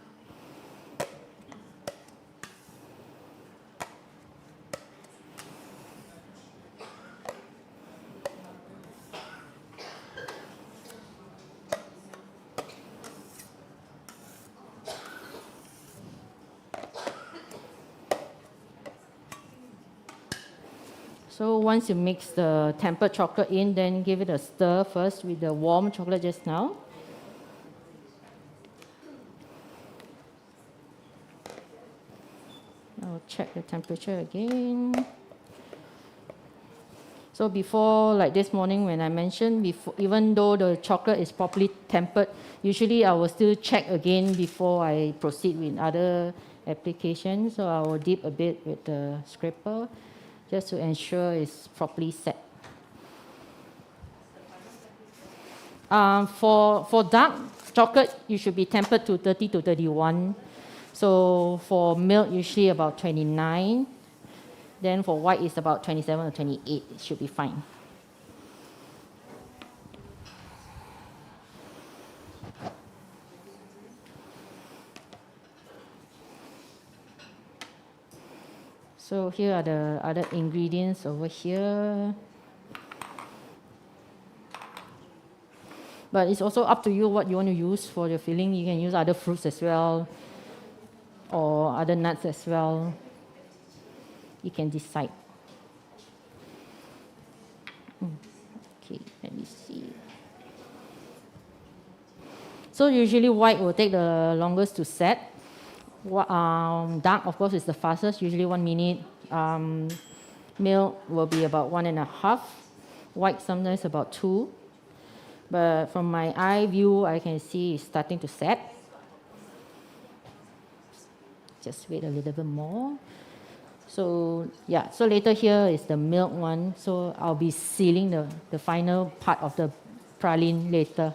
So once you mix the tempered chocolate in, then give it a stir first with the warm chocolate just now. I'll check the temperature again. So before, like this morning when I mentioned, before, even though the chocolate is properly tempered, usually I will still check again before I proceed with other applications. So I will dip a bit with the scraper just to ensure it's properly set. For dark chocolate, you should be tempered to 30 to 31. So for milk, usually about 29. Then for white, it's about 27 or 28. It should be fine. So here are the other ingredients over here. But it's also up to you what you want to use for your filling. You can use other fruits as well, or other nuts as well. You can decide. Okay, let me see. So usually white will take the longest to set. Dark, of course, is the fastest, usually 1 minute. Milk will be about 1.5. White sometimes about 2. But from my eye view, I can see it's starting to set. Just wait a little bit more. So yeah, so later here is the milk one. So I'll be sealing the final part of the praline later.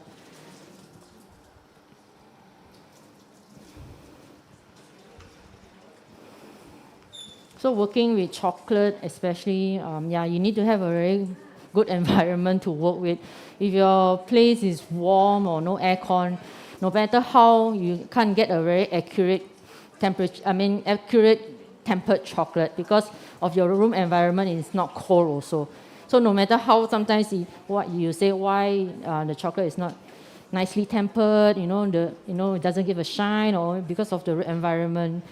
So working with chocolate, especially, you need to have a very good environment to work with. If your place is warm or no aircon, no matter how, you can't get a very accurate accurate tempered chocolate because of your room environment is not cold also. So no matter how, sometimes what you say why the chocolate is not nicely tempered, it doesn't give a shine, or because of the environment.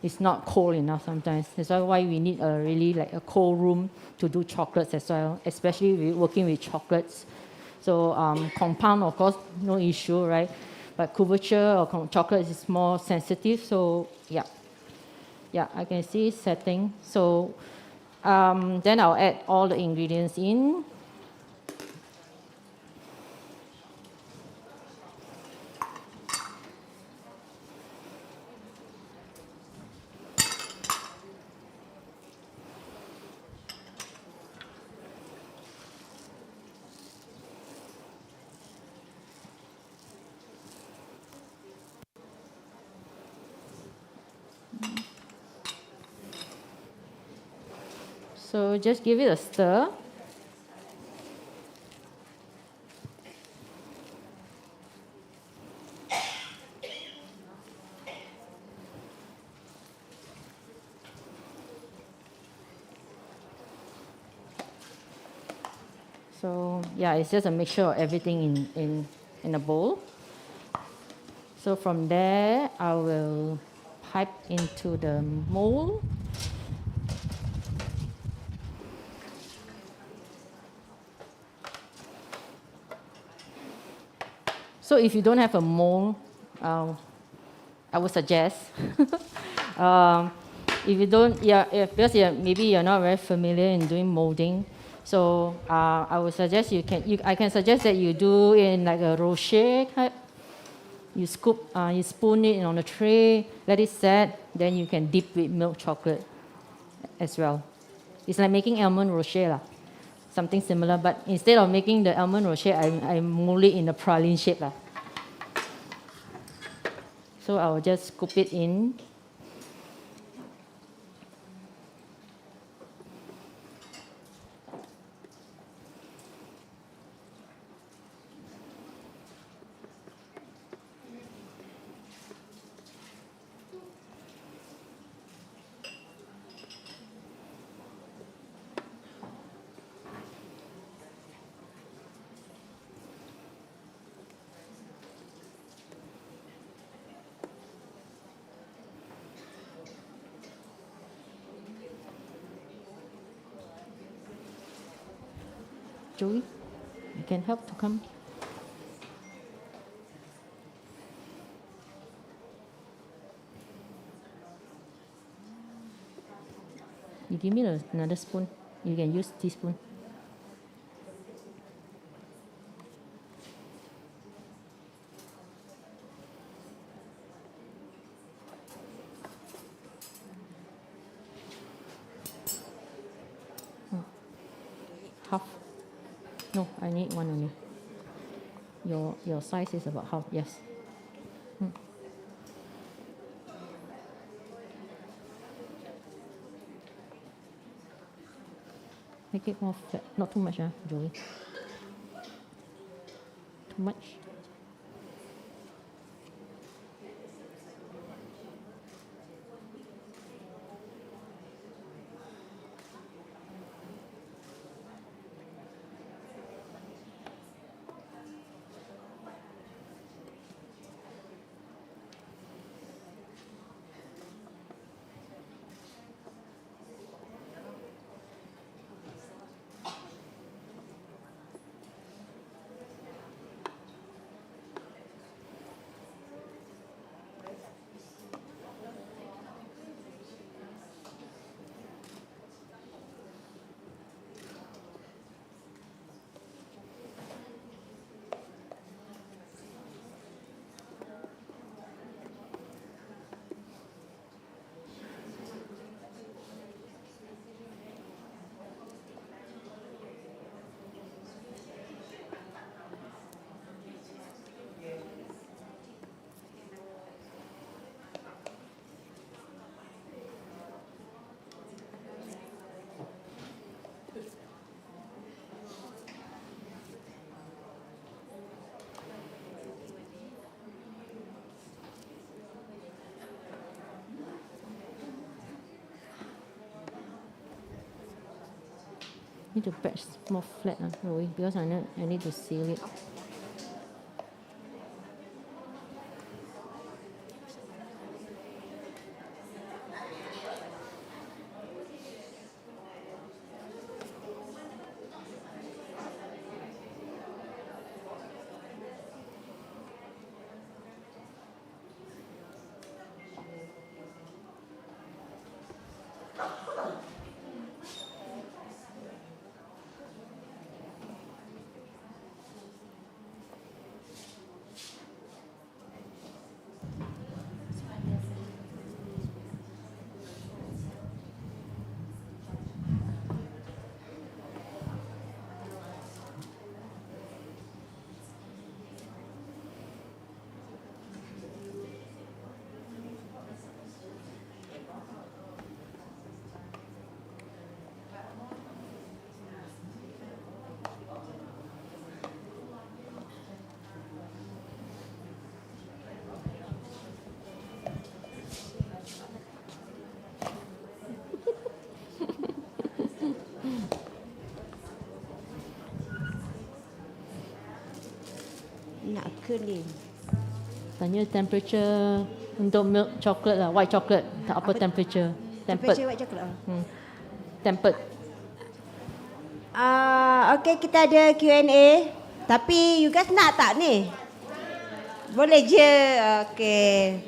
It's not cold enough sometimes. That's why we need a really like a cold room to do chocolates as well, especially working with chocolates. So compound, of course, no issue, right? But couverture or chocolate is more sensitive. So yeah, I can see it setting. So then I'll add all the ingredients in. So just give it a stir. So yeah, it's just a mixture of everything in a bowl. So from there, I will pipe into the mold. So if you don't have a mold, I would suggest. If you don't, because maybe you're not very familiar in doing molding, so I would suggest I can suggest that you do in like a rocher type. You spoon it on a tray, let it set, then you can dip with milk chocolate as well. It's like making almond rocher lah, something similar. But instead of making the almond rocher, I mold it in a praline shape lah. So I will just scoop it in. Joey, you can help to come. You give me another spoon. You can use teaspoon. No, I need one only. Your size is about half. Yes. Make it more flat. Not too much, Joey. Too much. Need to patch more flat, Roy, because I need to seal it. Nak ke ni? Tanya temperature untuk milk chocolate lah, white chocolate. Apa temperature? Temperature white chocolate. Tempered. Okay, kita ada Q&A. Tapi you guys nak tak ni? Boleh je. Okay.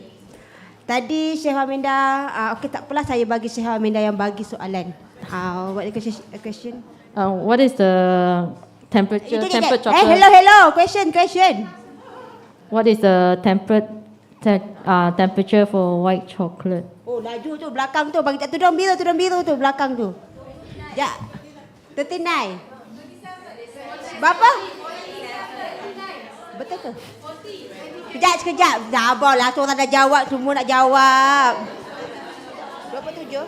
Tadi Syekh Aminda, okay tak apalah, saya bagi Syekh Aminda yang bagi soalan. What is the question? What is the temperature? Tempered chocolate. Hello. Question. What is the temperature for white chocolate? Oh, laju tu belakang tu. Bagi tudung biru tu belakang tu. Ya. 39. Berapa? Betul ke? Sekejap. Sabarlah, seorang dah jawab, semua nak jawab. 27?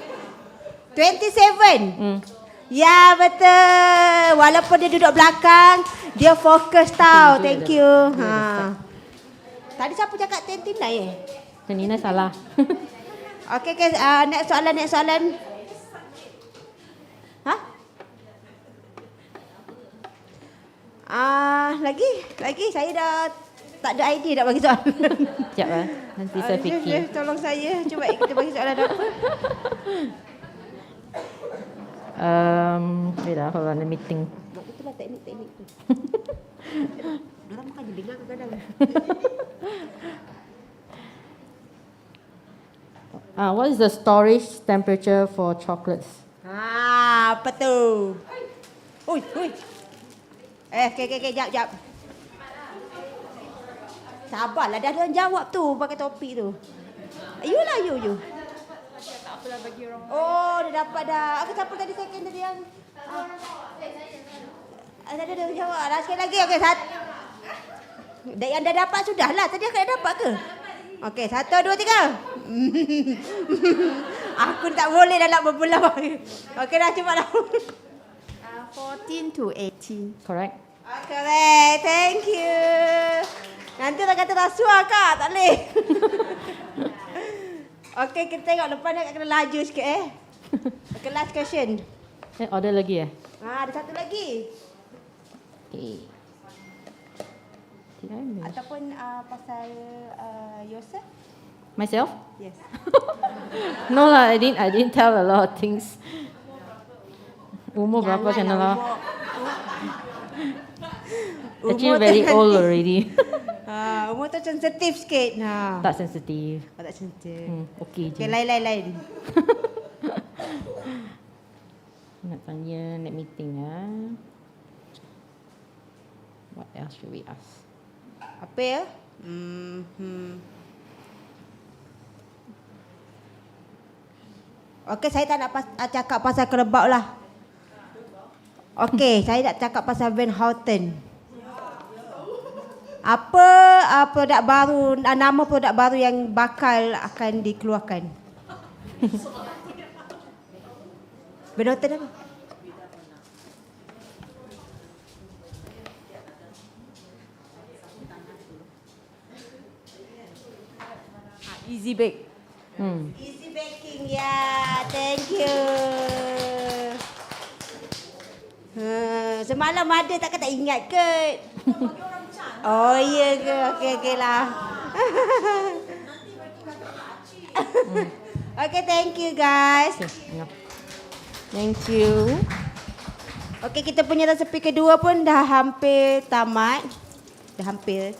27? Ya, betul. Walaupun dia duduk belakang, dia fokus tau. Thank you. Tadi siapa cakap 29 Nina salah. Okay, next soalan. Lagi saya dah tak ada idea nak bagi soalan. Sekejap nanti saya fikir. Tolong saya. Cuba kita bagi soalan apa? Wait lah, hold on, let me think. Itulah teknik tu. Diorang makan je dengar kadang-kadang. What is the storage temperature for chocolates? Apa tu? Ui. Okay, jap. Sabarlah, dah ada orang jawab tu pakai topi tu. You. Tak apalah bagi orang. Oh, dia dapat dah. Aku siapa tadi second tadi yang? Ada jawab. Sekali lagi. Okey, yang dah dapat sudah lah. Tadi akak dah dapat ke? Okey, 1, 2, 3. Aku tak boleh dah nak berbelah. Okey dah, cepatlah. 14 to 18. Correct. Correct. Thank you. Nanti tak kata rasuah kak. Tak boleh. Okey, kita tengok depan ni kena laju sikit Okay, last question. Order lagi Ada satu lagi. Okay. Did I miss? Ataupun pasal yourself? Myself? Yes. No lah, I didn't tell a lot of things. Umur berapa kena lah? Actually very old already. Umur tu sensitif sikit. Tak sensitif. Tak sensitif. Okay je. Okay, lain. Nak tanya, let me think What else should we ask? Apa ya? Okey, saya tak nak cakap pasal Callebaut lah. Okey, saya nak cakap pasal van Houten. Apa produk baru, nama produk baru yang bakal akan dikeluarkan? Van Houten apa? Easy bake. Easy baking, ya. Thank you. Semalam ada tak ingat ke? Oh iya ke? Okey lah. Okay, thank you guys. Thank you. Okey, kita punya resepi kedua pun dah hampir tamat. Dah hampir.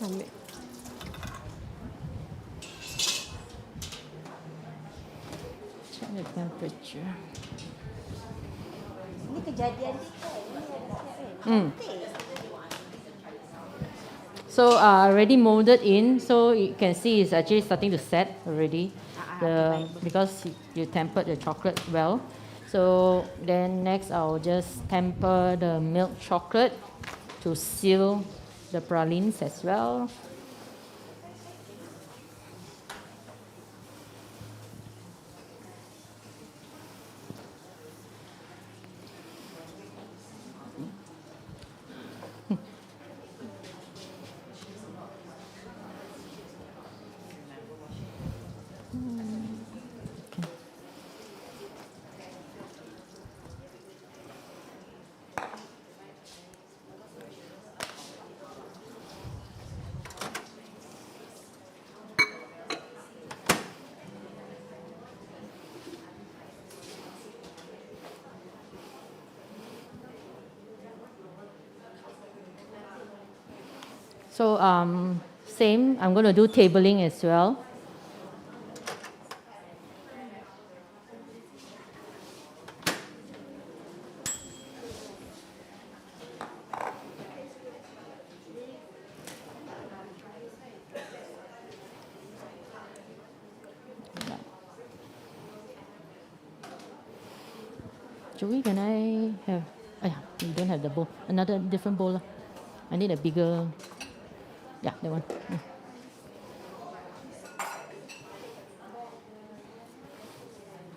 Check the temperature. Ini kejadian ni kan? So already molded in, so you can see it's actually starting to set already. Because you tempered the chocolate well. So then next I'll just temper the milk chocolate to seal the pralines as well. So same, I'm going to do tabling as well. Joey, can I have... you don't have the bowl. Another different bowl. I need a bigger... Yeah, that one.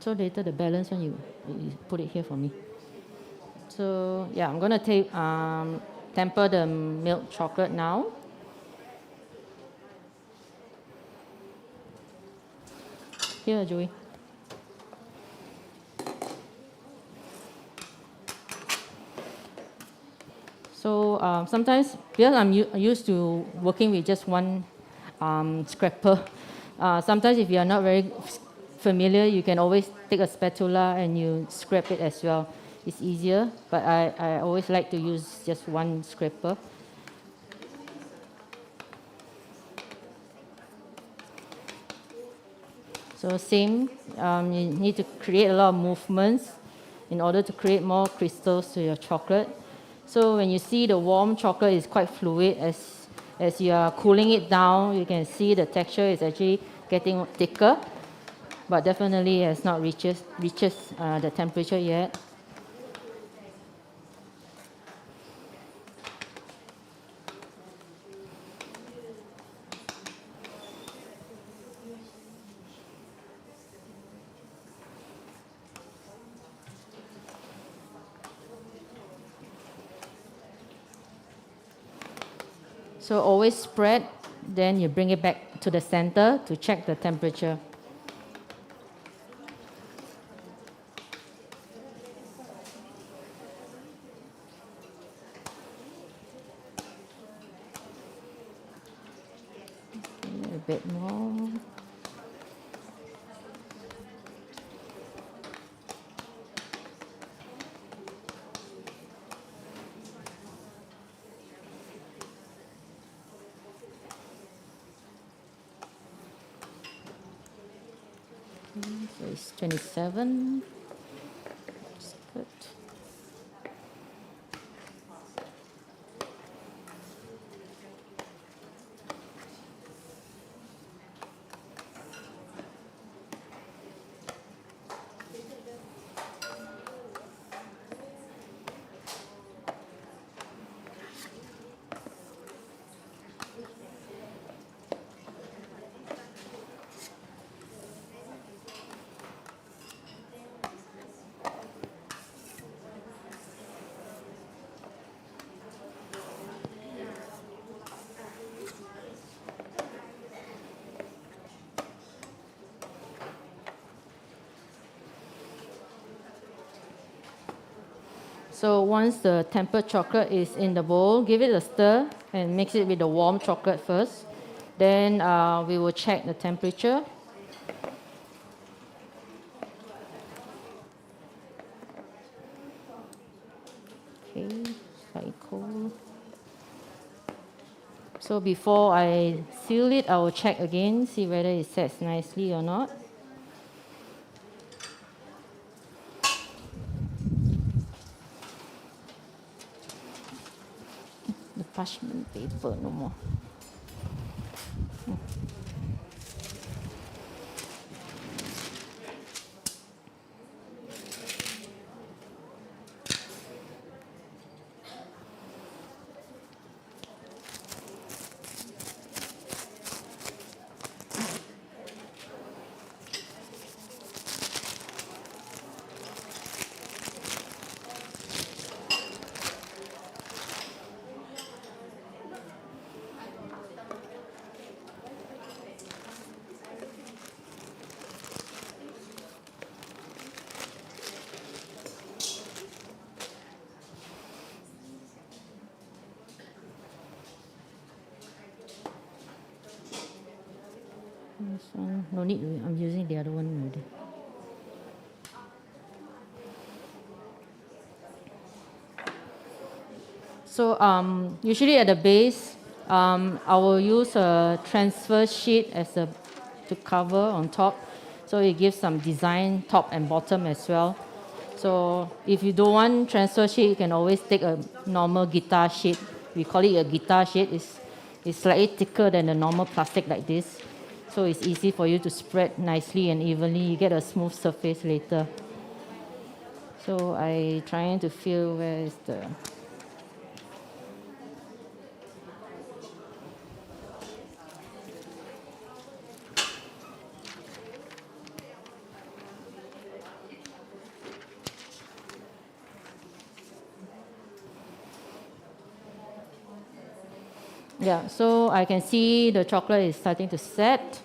So later the balance one, you put it here for me. So yeah, I'm gonna temper the milk chocolate now. Here, Joey. So sometimes, because I'm used to working with just one scraper, sometimes if you are not very familiar, you can always take a spatula and you scrape it as well. It's easier, but I always like to use just one scraper. So same, you need to create a lot of movements in order to create more crystals to your chocolate. So when you see the warm chocolate is quite fluid, as you are cooling it down, you can see the texture is actually getting thicker, but definitely has not reaches the temperature yet. So always spread, then you bring it back to the center to check the temperature. A bit more. So it's 27. That's good. So once the tempered chocolate is in the bowl, give it a stir and mix it with the warm chocolate first. Then we will check the temperature. Okay, slightly cold. So before I seal it, I will check again, see whether it sets nicely or not. The parchment paper no more. This one, no need, I'm using the other one already. So usually at the base, I will use a transfer sheet as a to cover on top, so it gives some design top and bottom as well. So if you don't want transfer sheet, you can always take a normal guitar sheet. We call it a guitar sheet. It's slightly thicker than the normal plastic like this, so it's easy for you to spread nicely and evenly. You get a smooth surface later. So I trying to feel where is the. Yeah, so I can see the chocolate is starting to set.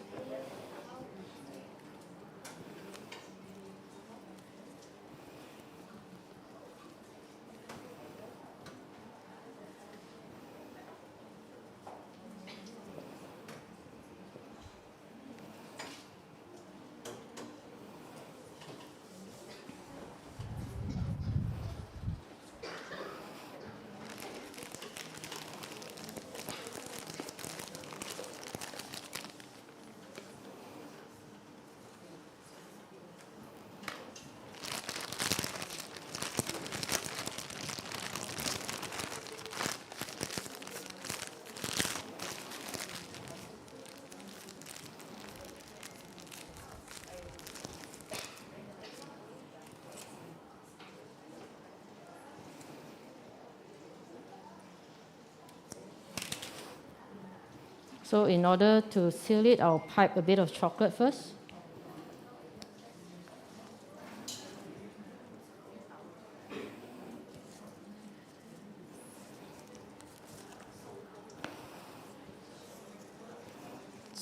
So in order to seal it, I'll pipe a bit of chocolate first.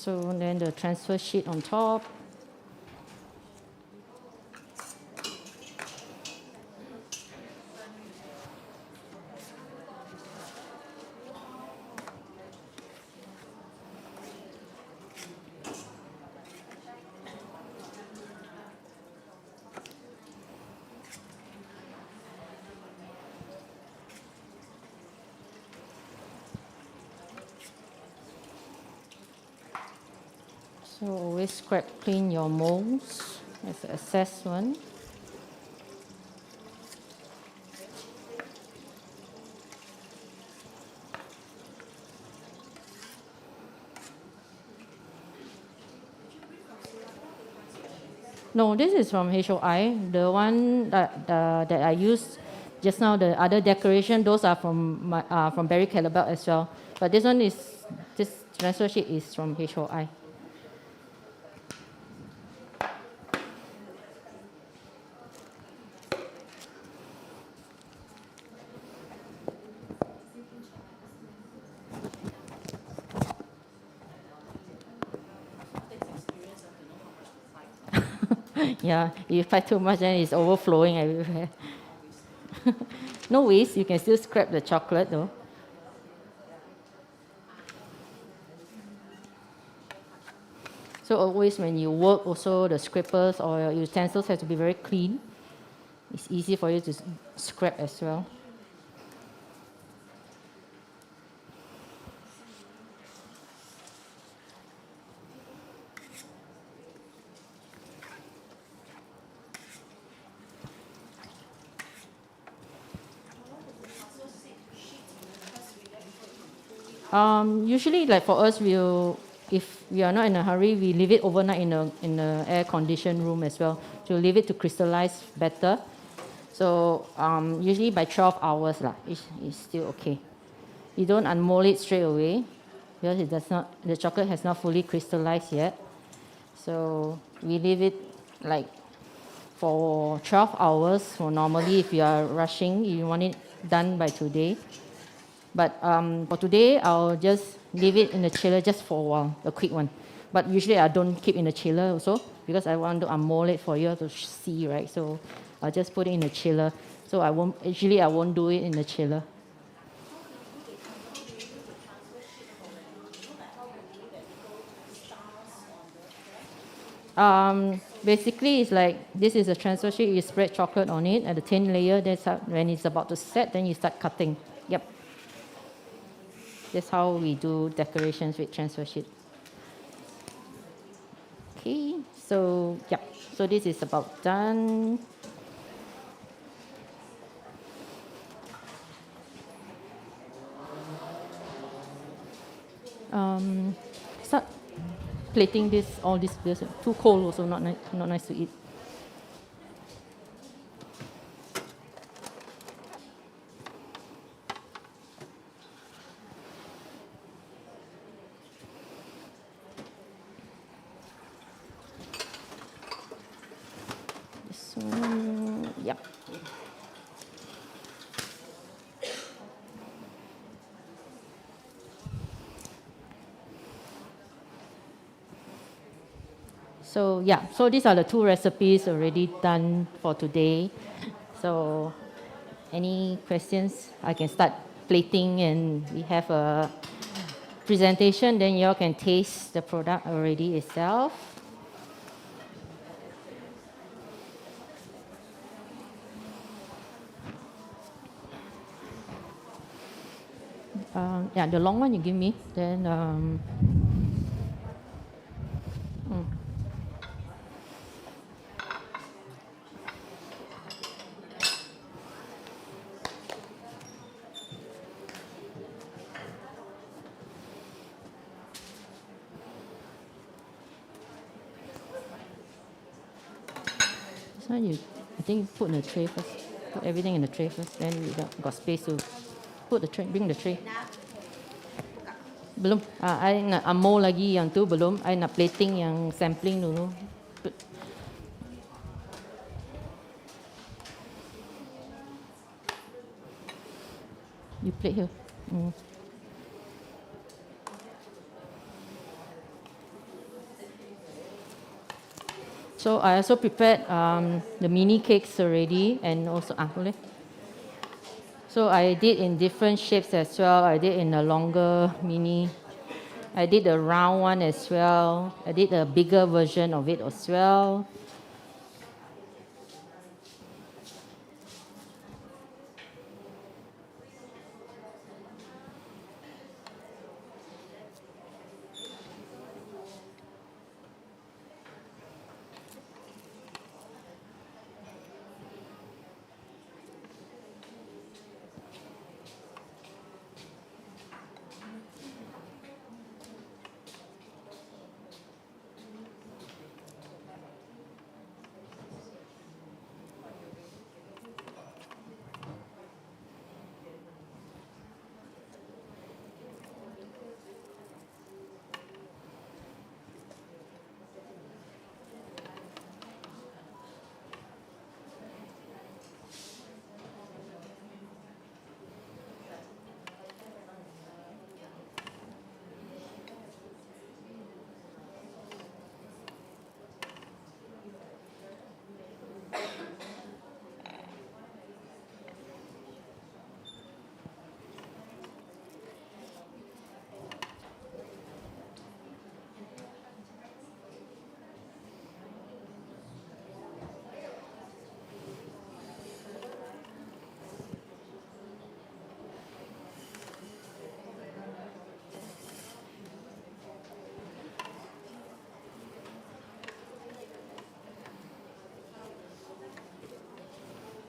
So then the transfer sheet on top. So always scrap clean your molds as an excess one. No, this is from HOI. The one that I used just now, the other decoration, those are from Barry Callebaut as well. But this transfer sheet is from HOI. Yeah, if you fight too much, then it's overflowing everywhere. No waste, you can still scrap the chocolate though. So always when you work, also the scrapers or your utensils have to be very clean. It's easy for you to scrap as well. Usually, like for us, if we are not in a hurry, we leave it overnight in a air-conditioned room as well to leave it to crystallize better. So usually by 12 hours lah, it's still okay. You don't unmold it straight away because the chocolate has not fully crystallized yet. So we leave it like for 12 hours. So normally, if you are rushing, you want it done by today. But for today, I'll just leave it in the chiller just for a while, a quick one. But usually I don't keep in the chiller also because I want to unmold it for you to see, right? So I'll just put it in the chiller. So I won't do it in the chiller. Basically, it's like this is a transfer sheet. You spread chocolate on it at the thin layer. That's how, when it's about to set, then you start cutting. Yep. That's how we do decorations with transfer sheet. Okay, so yeah, so this is about done. Start plating all this. Too cold also, not nice to eat. This one, yep. So yeah, so these are the two recipes already done for today. So any questions? I can start plating and we have a presentation, then you all can taste the product already itself. Yeah, the long one you give me, then this one I think you put in the tray first. Put everything in the tray first, then we got space to bring the tray. Belum. I nak unmold lagi yang tu belum. I nak plating yang sampling dulu. You plate here. So I also prepared the mini cakes already, and also boleh. So I did in different shapes as well. I did in a longer mini. I did the round one as well. I did a bigger version of it as well.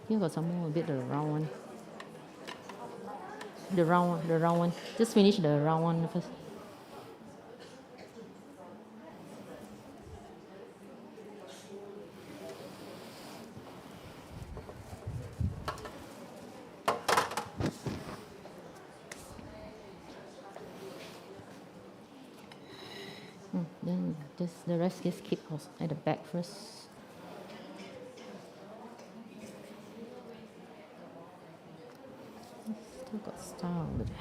Here got some more, a bit the round one. The round one. Just finish the round one first. Then just the rest just keep at the back first. Still got star over there.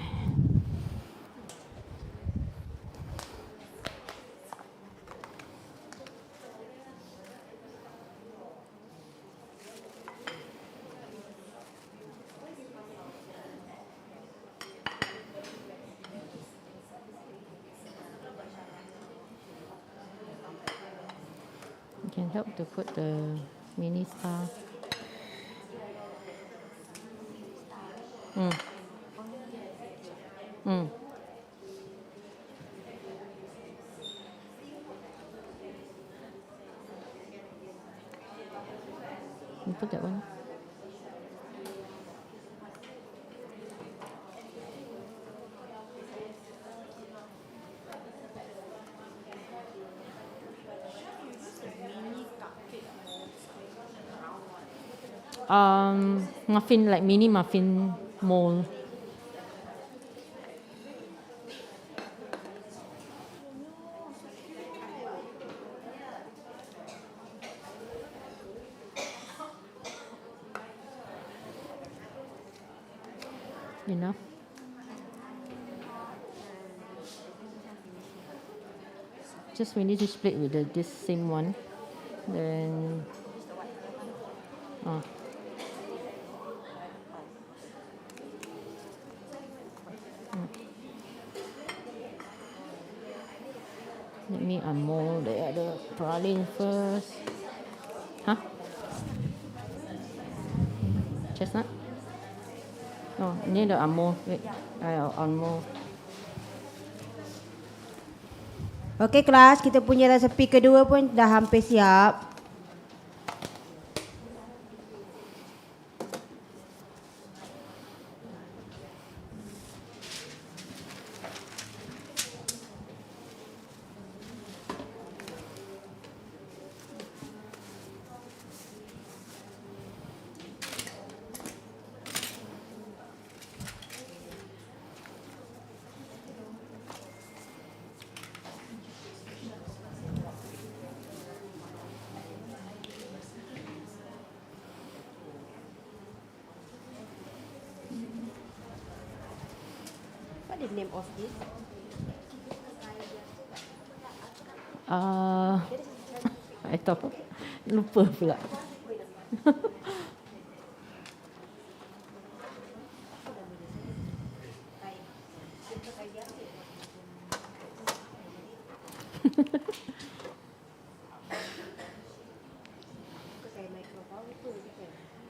You can help to put the mini star. You put that one. Muffin, like mini muffin mold. Enough. Just we need to split with this same one. Then let me unmold the other praline first. Huh? Chestnut? Oh, ini the unmold. Wait, I'll unmold. Okey kelas, kita punya resepi kedua pun dah hampir siap. What the name of this? I tahu. Lupa pula.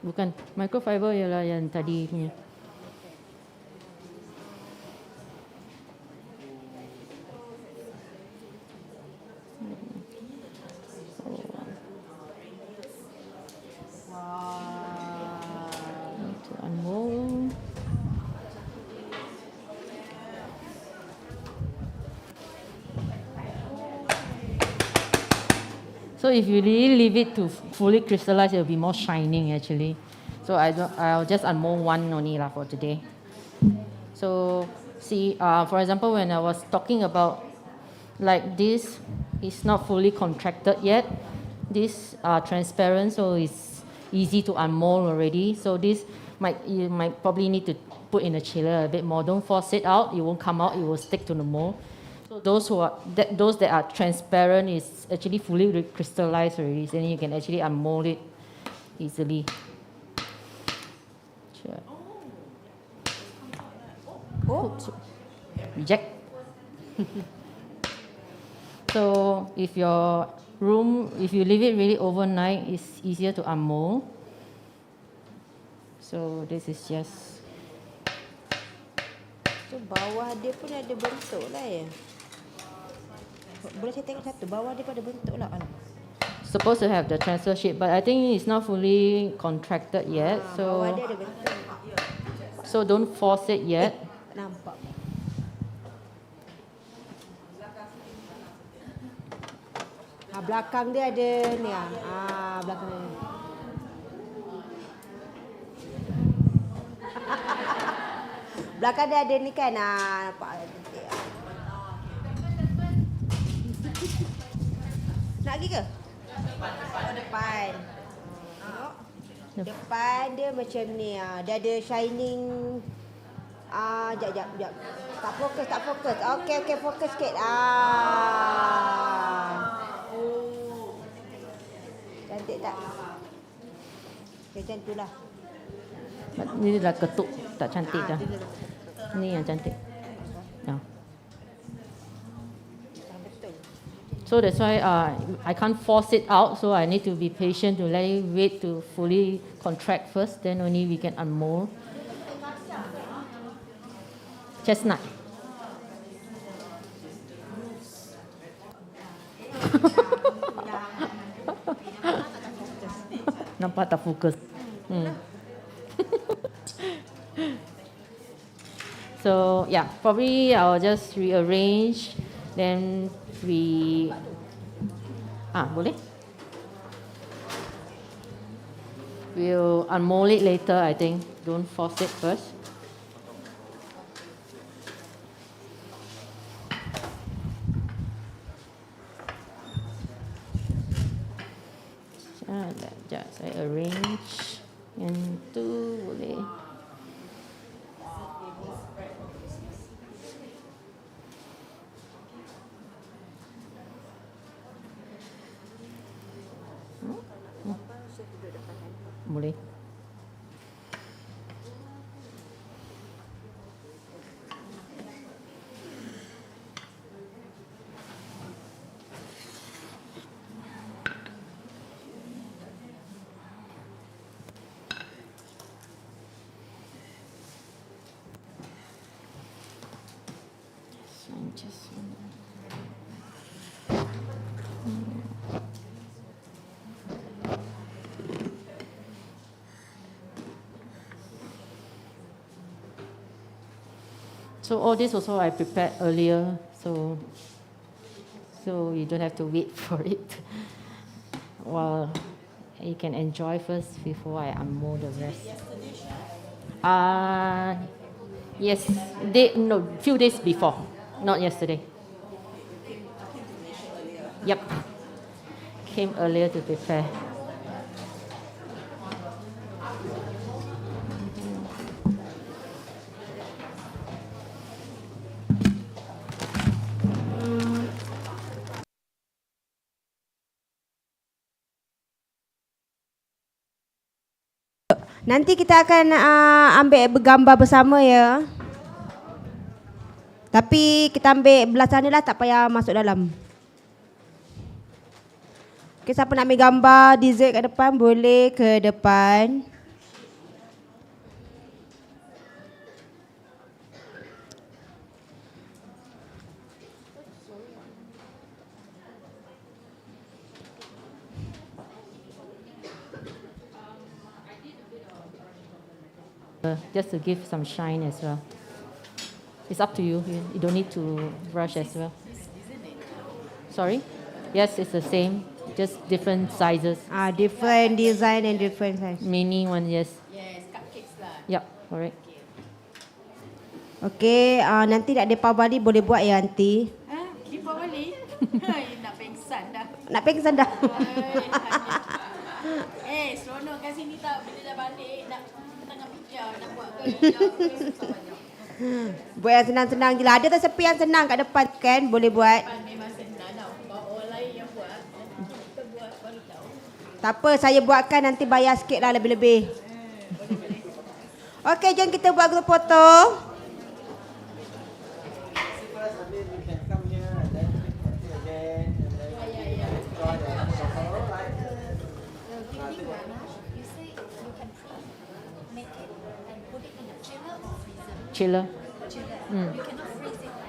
Bukan, microfiber ialah yang tadi punya. To unmold. So if you really leave it to fully crystallize, it will be more shining actually. So I'll just unmold one only lah for today. So see, for example, when I was talking about like this, it's not fully contracted yet. This transparent, so it's easy to unmold already. So this you might probably need to put in a chiller a bit more. Don't force it out; it won't come out. It will stick to the mold. So those that are transparent is actually fully crystallized already. Then you can actually unmold it easily. Sure. Oh, reject. So if your room, if you leave it really overnight, it's easier to unmold. So this is just. So bawah dia pun ada bentuk lah ya. Boleh saya tengok satu, bawah dia pun ada bentuk lah. Supposed to have the transfer shape, but I think it's not fully contracted yet. So Bawah dia ada bentuk. so don't force it yet. Nampak. Belakang dia ada ni belakang dia. Belakang dia ada ni kan, nampak. Nak pergi ke? Depan. Tengok. Depan dia macam ni. Dia ada shining. Jap. Tak fokus. Okey, fokus sikit. Cantik tak? Macam tu lah. Ini dah ketuk, tak cantik dah. Ini yang cantik. Ya. So that's why I can't force it out. So I need to be patient to let it wait to fully contract first. Then only we can unmold. Chestnut. Nampak tak fokus. So yeah, probably I'll just rearrange. Then we boleh. We'll unmold it later, I think. Don't force it first. Sekejap, saya arrange. Yang tu boleh. Boleh. So all this also I prepared earlier, so you don't have to wait for it. Well, you can enjoy first before I unmold the rest. Yes, few days before, not yesterday. Yep, came earlier to prepare. Nanti kita akan ambil bergambar bersama ya. Tapi kita ambil belah sana lah, tak payah masuk dalam. Okay, siapa nak ambil gambar dessert kat depan, boleh ke depan. Just to give some shine as well. It's up to you. You don't need to brush as well. Sorry? Yes, it's the same. Just different sizes. Different design and different size. Mini one, yes. Yes, cupcakes lah. Yep, correct. Okay, nanti nak depa Bali boleh buat ya nanti. Kipa balik. Nak pengsan dah. Nak pengsan dah. Seronok kat sini tak? Bila dah balik, nak tengah fikir nak buat ke? Buat yang senang-senang je lah. Ada tepi yang senang kat depan kan, boleh buat. Memang senang tau. Bawa orang lain yang buat. Kita buat baru tahu. Tak apa, saya buatkan nanti bayar sikit lah lebih-lebih. Okey, jom kita buat grup foto. Chiller.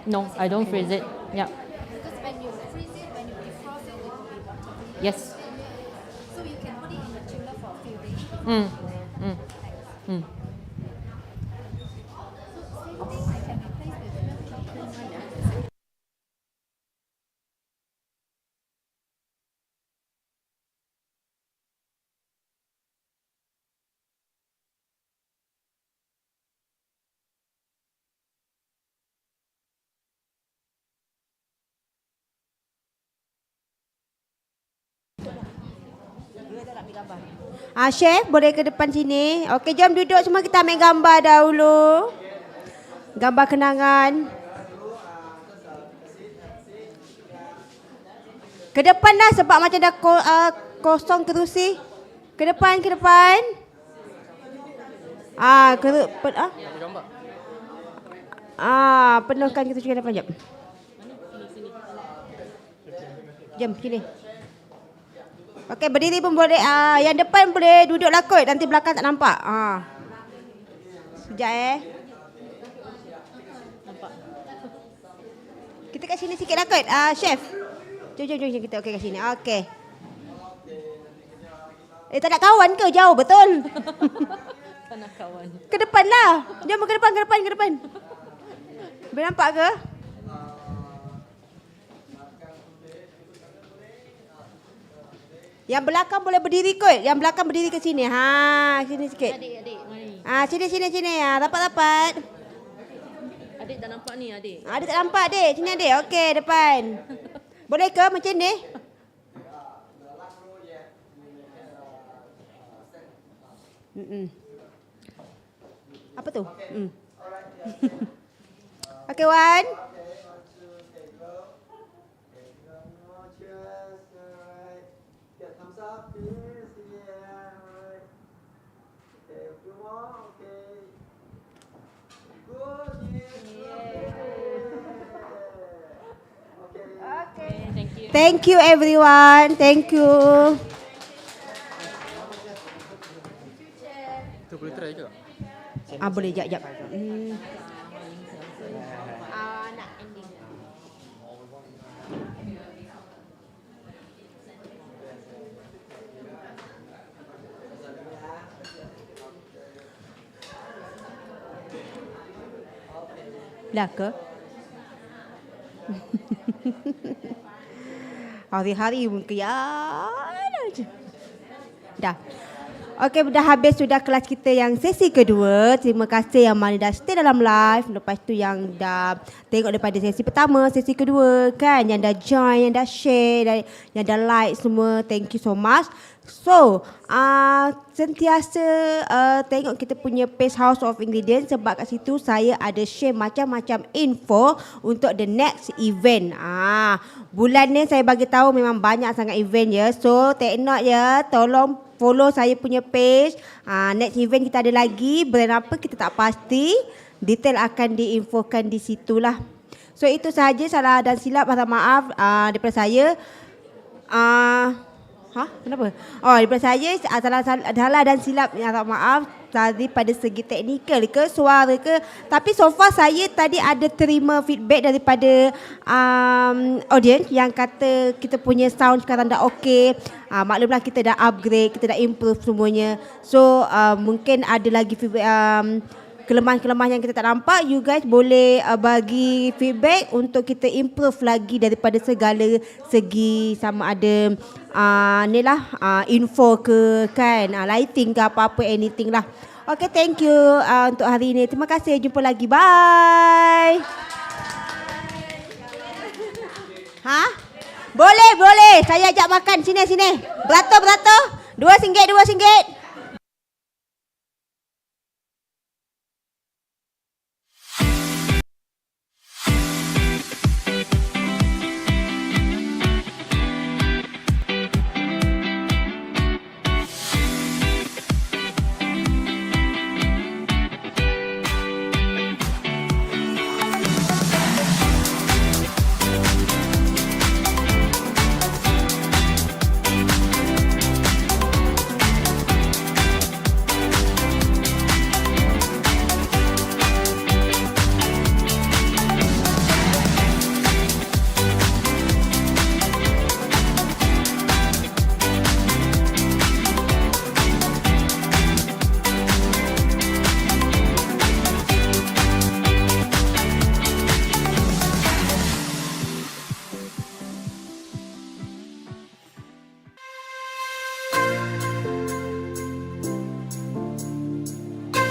No, I don't freeze it. Yeah. Because when you freeze it, when you defrost it, it will be watery. Yes. So you can put it in the chiller for a few days. Mm. Mm. Mm. So same thing, I can replace with milk chocolate. Chef, boleh ke depan sini? Okey, jom duduk semua, kita ambil gambar dahulu. Gambar kenangan. Ke depan dah sebab macam dah kosong kerusi. Ke depan, ke depan. Penuhkan kerusi ke depan, jom. Jom, sini. Okey, berdiri pun boleh. Yang depan boleh duduklah kot. Nanti belakang tak nampak. Sekejap nampak. Kita kat sini sikit lah kot. Chef. Jom kita. Okey, kat sini. Okey. Tak nak kawan ke? Jauh betul. Tak nak kawan. Ke depan lah. Jom ke depan. Boleh nampak ke? Yang belakang boleh berdiri kot. Yang belakang berdiri ke sini. Sini sikit. Adik, mari. Sini. Rapat. Adik tak nampak ni, adik. Adik tak nampak, adik. Sini, adik. Okey, depan. Boleh ke macam ni? Apa tu? Okey, Wan. Thank you everyone. Thank you. Tu boleh try juga. Boleh jap. Nak ending. Dah ke? Hari-hari muka ya. Dah. Okey, dah habis sudah kelas kita yang sesi kedua. Terima kasih yang mana dah stay dalam live. Lepas tu yang dah tengok daripada sesi pertama, sesi kedua kan. Yang dah join, yang dah share, yang dah like semua. Thank you so much. So, sentiasa tengok kita punya page house of ingredients sebab kat situ saya ada share macam-macam info untuk the next event. Bulan ni saya bagi tahu memang banyak sangat event ya. So, take note ya, tolong follow saya punya page. Next event kita ada lagi, brand apa kita tak pasti. Detail akan diinfokan di situlah. So, itu sahaja, salah dan silap minta maaf daripada saya. Kenapa? Daripada saya salah dan silap, minta maaf tadi pada segi teknikal ke, suara ke. Tapi so far saya tadi ada terima feedback daripada audience yang kata kita punya sound sekarang dah okey. Maklumlah kita dah upgrade, kita dah improve semuanya. So mungkin ada lagi feedback, kelemahan-kelemahan yang kita tak nampak. You guys boleh bagi feedback untuk kita improve lagi daripada segala segi, sama ada info ke kan, lighting ke apa-apa, anything lah. Okay, thank you untuk hari ini. Terima kasih, jumpa lagi, bye. Boleh, saya ajak makan, sini. Beratur, RM2. RM2.